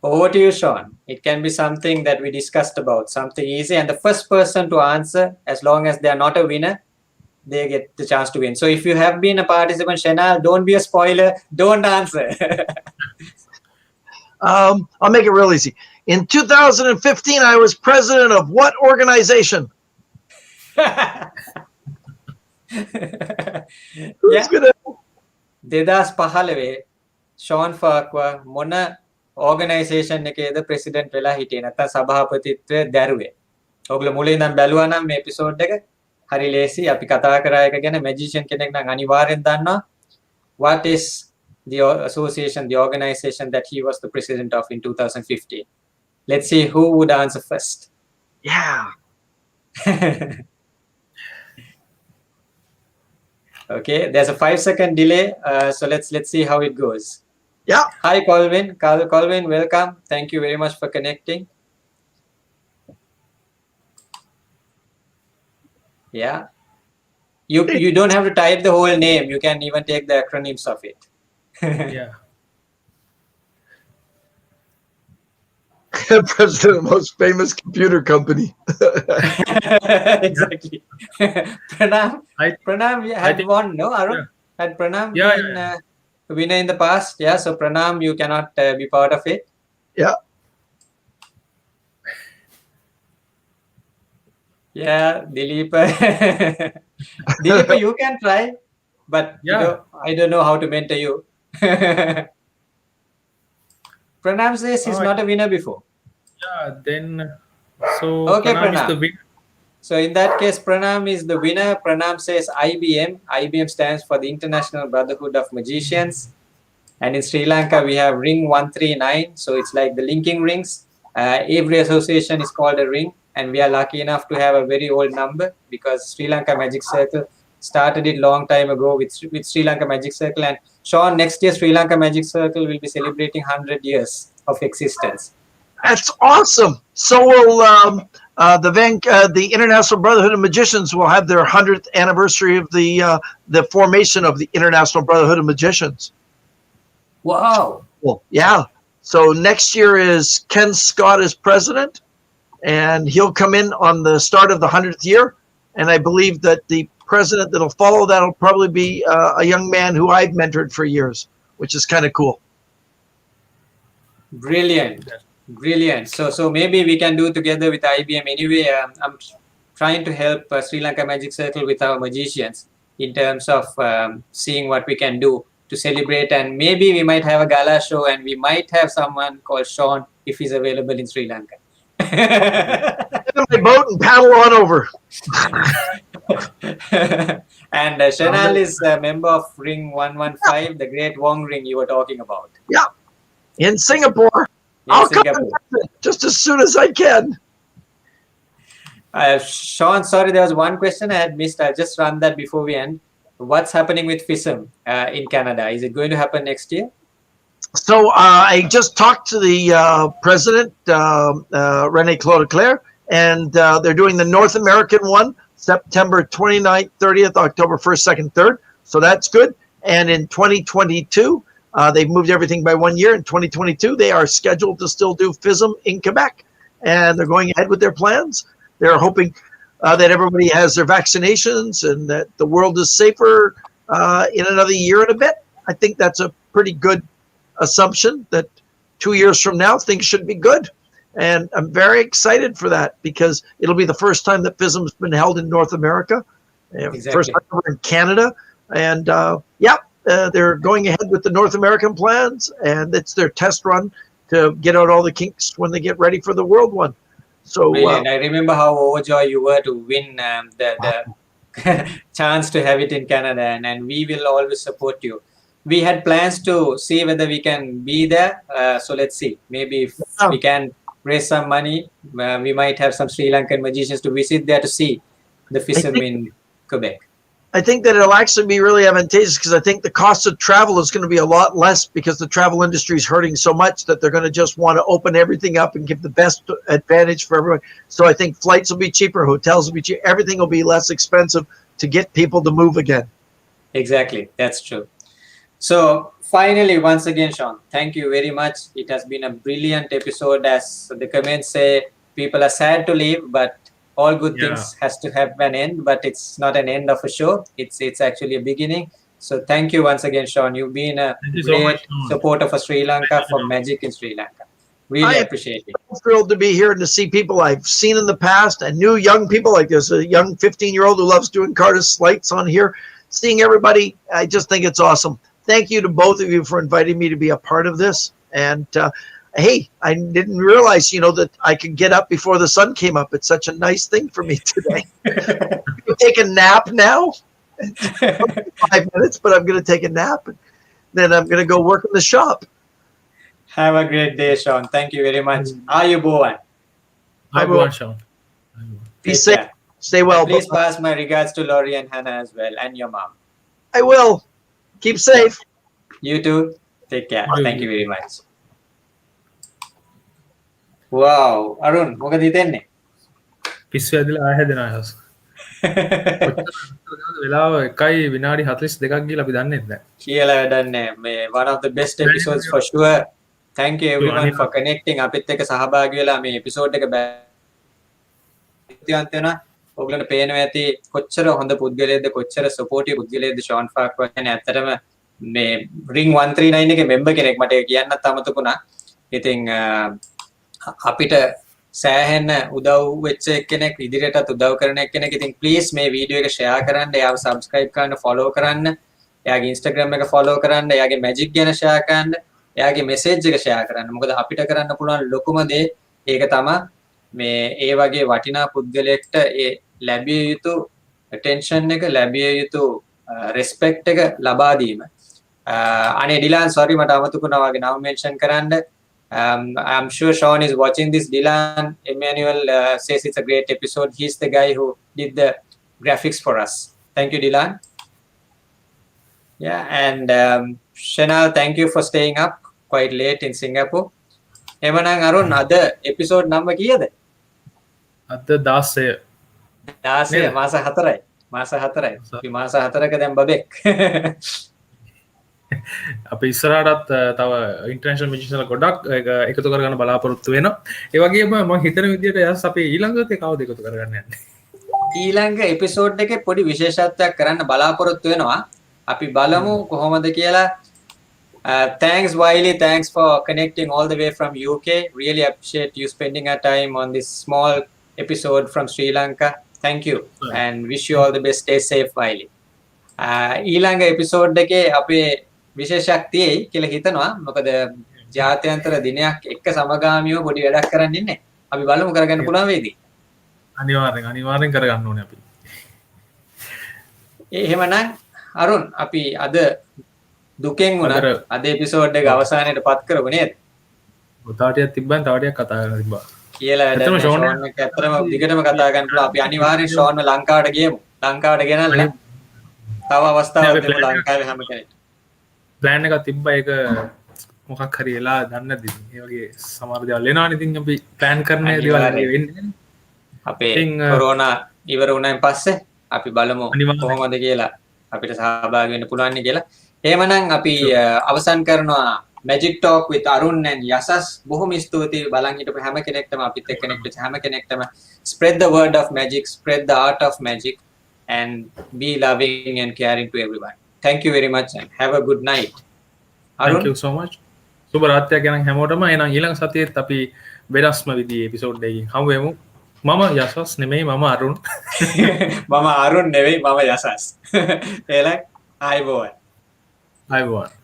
Over to you, Shawn. It can be something that we discussed about, something easy. And the first person to answer, as long as they are not a winner, they get the chance to win. So if you have been a participant, Shenal, don't be a spoiler. Don't answer. I'll make it real easy. In 2015, I was president of what organization? Who's gonna? 2015 Shawn Farquhar මොන organisation එකේද president වෙලා හිටියේ නැත්නම් සභාපතිත්වය දැරුවේ. ඔයගොල්ලෝ මුලින් ඉඳන් බැලුවා නම් මේ එපිසෝඩ් එක හරි ලේසි. අපි කතා කරා එක ගැන magician කෙනෙක් නම් අනිවාර්යෙන් දන්නවා. What is the association, the organization that he was the president of in 2015? Let's see who would answer first. Yeah. Okay, there's a 5-second delay, so let's see how it goes. Yeah. Hi, Colvin. Colvin, welcome. Thank you very much for connecting. Yeah. You don't have to type the whole name. You can even take the acronyms of it. Yeah. President of the most famous computer company. Exactly. Pranam had won, no, Arun? Yeah. Had Pranam Yeah, been a winner in the past? Yeah, so Pranam, you cannot be part of it. Yeah. Yeah, Dileepa. Dileepa, you can try, but I don't know how to mentor you. Pranam says he's not a winner before. Yeah, then so Okay, Pranam is Pranam. the winner. So in that case, Pranam is the winner. Pranam says IBM. IBM stands for the International Brotherhood of Magicians. And in Sri Lanka, we have ring 139. So it's like the linking rings. Every association is called a ring. And we are lucky enough to have a very old number because Sri Lanka Magic Circle started it long time ago with Sri Lanka Magic Circle. And Shawn, next year, Sri Lanka Magic Circle will be celebrating 100 years of existence. That's awesome. So will the International Brotherhood of Magicians will have their 100th anniversary of the formation of the International Brotherhood of Magicians. Wow. Well, yeah. So next year is Ken Scott as president, and he'll come in on the start of the 100th year. And I believe that the president that'll follow that will probably be a young man who I've mentored for years, which is kind of cool. Brilliant. Brilliant. So maybe we can do together with IBM. Anyway, I'm trying to help Sri Lanka Magic Circle with our magicians in terms of seeing what we can do to celebrate. And maybe we might have a gala show and we might have someone called Shawn if he's available in Sri Lanka. Get in my boat and paddle on over. And Shenal is a member of Ring 115, the Great Wong Ring you were talking about. Yeah. In Singapore. In I'll Singapore. come just as soon as I can. Shawn, sorry, there was one question I had missed. I'll just run that before we end. What's happening with FISM in Canada? Is it going to happen next year? So I just talked to the president, Rene Claude, and they're doing the North American one, September 29th, 30th, October 1st, 2nd, 3rd. So that's good. And in 2022, they've moved everything by 1 year. In 2022, they are scheduled to still do FISM in Quebec. And they're going ahead with their plans. They're hoping that everybody has their vaccinations and that the world is safer in another year and a bit. I think that's a pretty good assumption that 2 years from now, things should be good. And I'm very excited for that because it'll be the first time that FISM's been held in North America, Exactly. first time ever in Canada. And they're going ahead with the North American plans, and it's their test run to get out all the kinks when they get ready for the world one. So Brilliant. I remember how overjoyed you were to win the chance to have it in Canada, and we will always support you. We had plans to see whether we can be there. So let's see. Maybe if we can raise some money, we might have some Sri Lankan magicians to visit there to see the FISM in Quebec. I think that it'll actually be really advantageous because I think the cost of travel is going to be a lot less because the travel industry is hurting so much that they're going to just want to open everything up and give the best advantage for everyone. So I think flights will be cheaper, hotels will be cheaper, everything will be less expensive to get people to move again. Exactly, that's true. So finally, once again, Shawn, thank you very much. It has been a brilliant episode. As the comments say, people are sad to leave, but all good things has to have an end, but it's not an end of a show. It's actually a beginning. So thank you once again, Shawn. You've been a great supporter for Sri Lanka, for magic in Sri Lanka. Really appreciate it. I'm thrilled to be here and to see people I've seen in the past and new young people. Like there's a young 15-year-old who loves doing card sleights on here. Seeing everybody, I just think it's awesome. Thank you to both of you for inviting me to be a part of this. And hey, I didn't realize, that I could get up before the sun came up. It's such a nice thing for me today. Take a nap now. 5 minutes, but I'm going to take a nap. And then I'm going to go work in the shop. Have a great day, Shawn. Thank you very much. Ayubowan. Ayubowan, Shawn. Be safe. Stay well. Please pass my regards to Laurie and Hannah as well, and your mom. I will. Keep safe. You too. Take care. Thank you very much. Wow. Arun, මොකද හිතෙන්නේ? පිස්සු ඇදලා ආය හැදෙන අයහස්. වෙලාව 1 විනාඩි 42ක් ගිහලා අපි දන්නේ නැහැ. කියලා වැඩක් නැහැ. One of the best episodes for sure. Thank you everyone for connecting. අපිත් එක්ක සහභාගී වෙලා මේ එපිසෝඩ් එක බැලුවත් වෙනවා. ඔයගලන්ට පේනවා ඇති කොච්චර හොඳ පුද්ගලයෙක්ද කොච්චර සපෝටිව් පුද්ගලයෙක්ද ෂෝන් ෆාක්වර් කියන්නේ ඇත්තටම මේ ring 139 එකේ member කෙනෙක් මට කියන්නත් අමතකුණා. ඉතින් අපිට සෑහෙන උදව් වෙච්ච කෙනෙක් ඉදිරියටත් උදව් කරන කෙනෙක්. ඉතින් please මේ වීඩියෝ එක share කරන්න, එයාව subscribe කරන්න, follow කරන්න, එයාගේ Instagram එක follow කරන්න, එයාගේ magic ගැන share කරන්න, එයාගේ message එක share කරන්න. මොකද අපිට කරන්න පුළුවන් ලොකුම දේ ඒක තමයි මේ ඒ වගේ වටිනා පුද්ගලයෙක්ට ඒ ලැබිය යුතු attention එක ලැබිය යුතු respect එක ලබා දීම. අනේ ඩිලාන් sorry මට අමතකුණා වගේ නම mention කරන්න. I'm sure Shawn is watching this. Dylan Emmanuel says it's a great episode. He's the guy who did the graphics for us. Thank you, Dylan. Yeah, and Shanal, thank you for staying up quite late in Singapore. එමනම් අරුන් අද episode number කීයද? අද 16. 16 මාස 4යි. මාස 4යි. අපි මාස 4ක දැන් බබෙක්. අපි ඉස්සරහටත් තව ඉන්ටර්නැෂනල් මිෂන්ස් ගොඩක් එකතු කරගන්න බලාපොරොත්තු වෙනවා. ඒ වගේම මම හිතන විදිහට යස් අපි ඊළඟට කවුද එකතු කරගන්න යන්නේ? ඊළඟ එපිසෝඩ් එකේ පොඩි විශේෂත්වයක් කරන්න බලාපොරොත්තු වෙනවා. අපි බලමු කොහොමද කියලා. Thanks Wiley, thanks for connecting all the way from UK. Really appreciate you spending our time on this small episode from Sri Lanka. Thank you and wish you all the best. Stay safe, Wiley. ඊළඟ episode එකේ අපේ විශේෂයක් තියෙයි කියලා හිතනවා. මොකද ජාත්‍යන්තර දිනයක් එක්ක සමගාමීව පොඩි වැඩක් කරන්න ඉන්නේ. අපි බලමු කරගන්න පුළුවන් වේද? අනිවාර්යෙන් කරගන්න ඕනේ අපි. එහෙමනම් අරුන් අපි අද දුකෙන් වුණා අද එපිසෝඩ් එක අවසානයේට පත් කරමු නේද? උතාටියක් තිබ්බන් තව ටිකක් කතා කරන්න තිබ්බා. කියලා වැඩක් ෂෝන් එක ඇත්තටම දිගටම කතා කරන්න පුළුවන්. අපි අනිවාර්යෙන් ෂෝන්ව ලංකාවට ගියමු. ලංකාවට ගෙනල්ලා තව අවස්ථාවක් දෙමු ලංකාවේ හැම කෙනෙක්ට. ප්ලෑන් එකක් තිබ්බා ඒක මොකක් හරි වෙලා දන්නේ නැද්ද? ඒ වගේ සමහර දේවල් එනවනේ. ඉතින් අපි ප්ලෑන් කරන දේවල් වෙන්නේ. අපේ කොරෝනා ඉවර වුණාන් පස්සේ අපි බලමු කොහොමද කියලා අපිට සහභාගී වෙන්න පුළුවන් නේ කියලා. එහෙමනම් අපි අවසන් කරනවා Magic Talk with Arun and Yasas. බොහොම ස්තුතියි බලන් හිටපු හැම කෙනෙක්ටම අපිත් එක්ක connect වෙච්ච හැම කෙනෙක්ටම. Spread the word of magic, spread the art of magic and be loving and caring to everyone. Thank you very much and have a good night. Arun? Thank you so much. සුබ රාත්‍රියක් ගෙනන් හැමෝටම එනම් ඊළඟ සතියේත් අපි වෙනස්ම විදිහේ episode එකකින් හමු වෙමු. මම යසස් නෙමෙයි මම අරුන්. මම අරුන් නෙවෙයි මම යසස්. එහෙනම් ආයිබෝවන්. ආයිබෝවන්.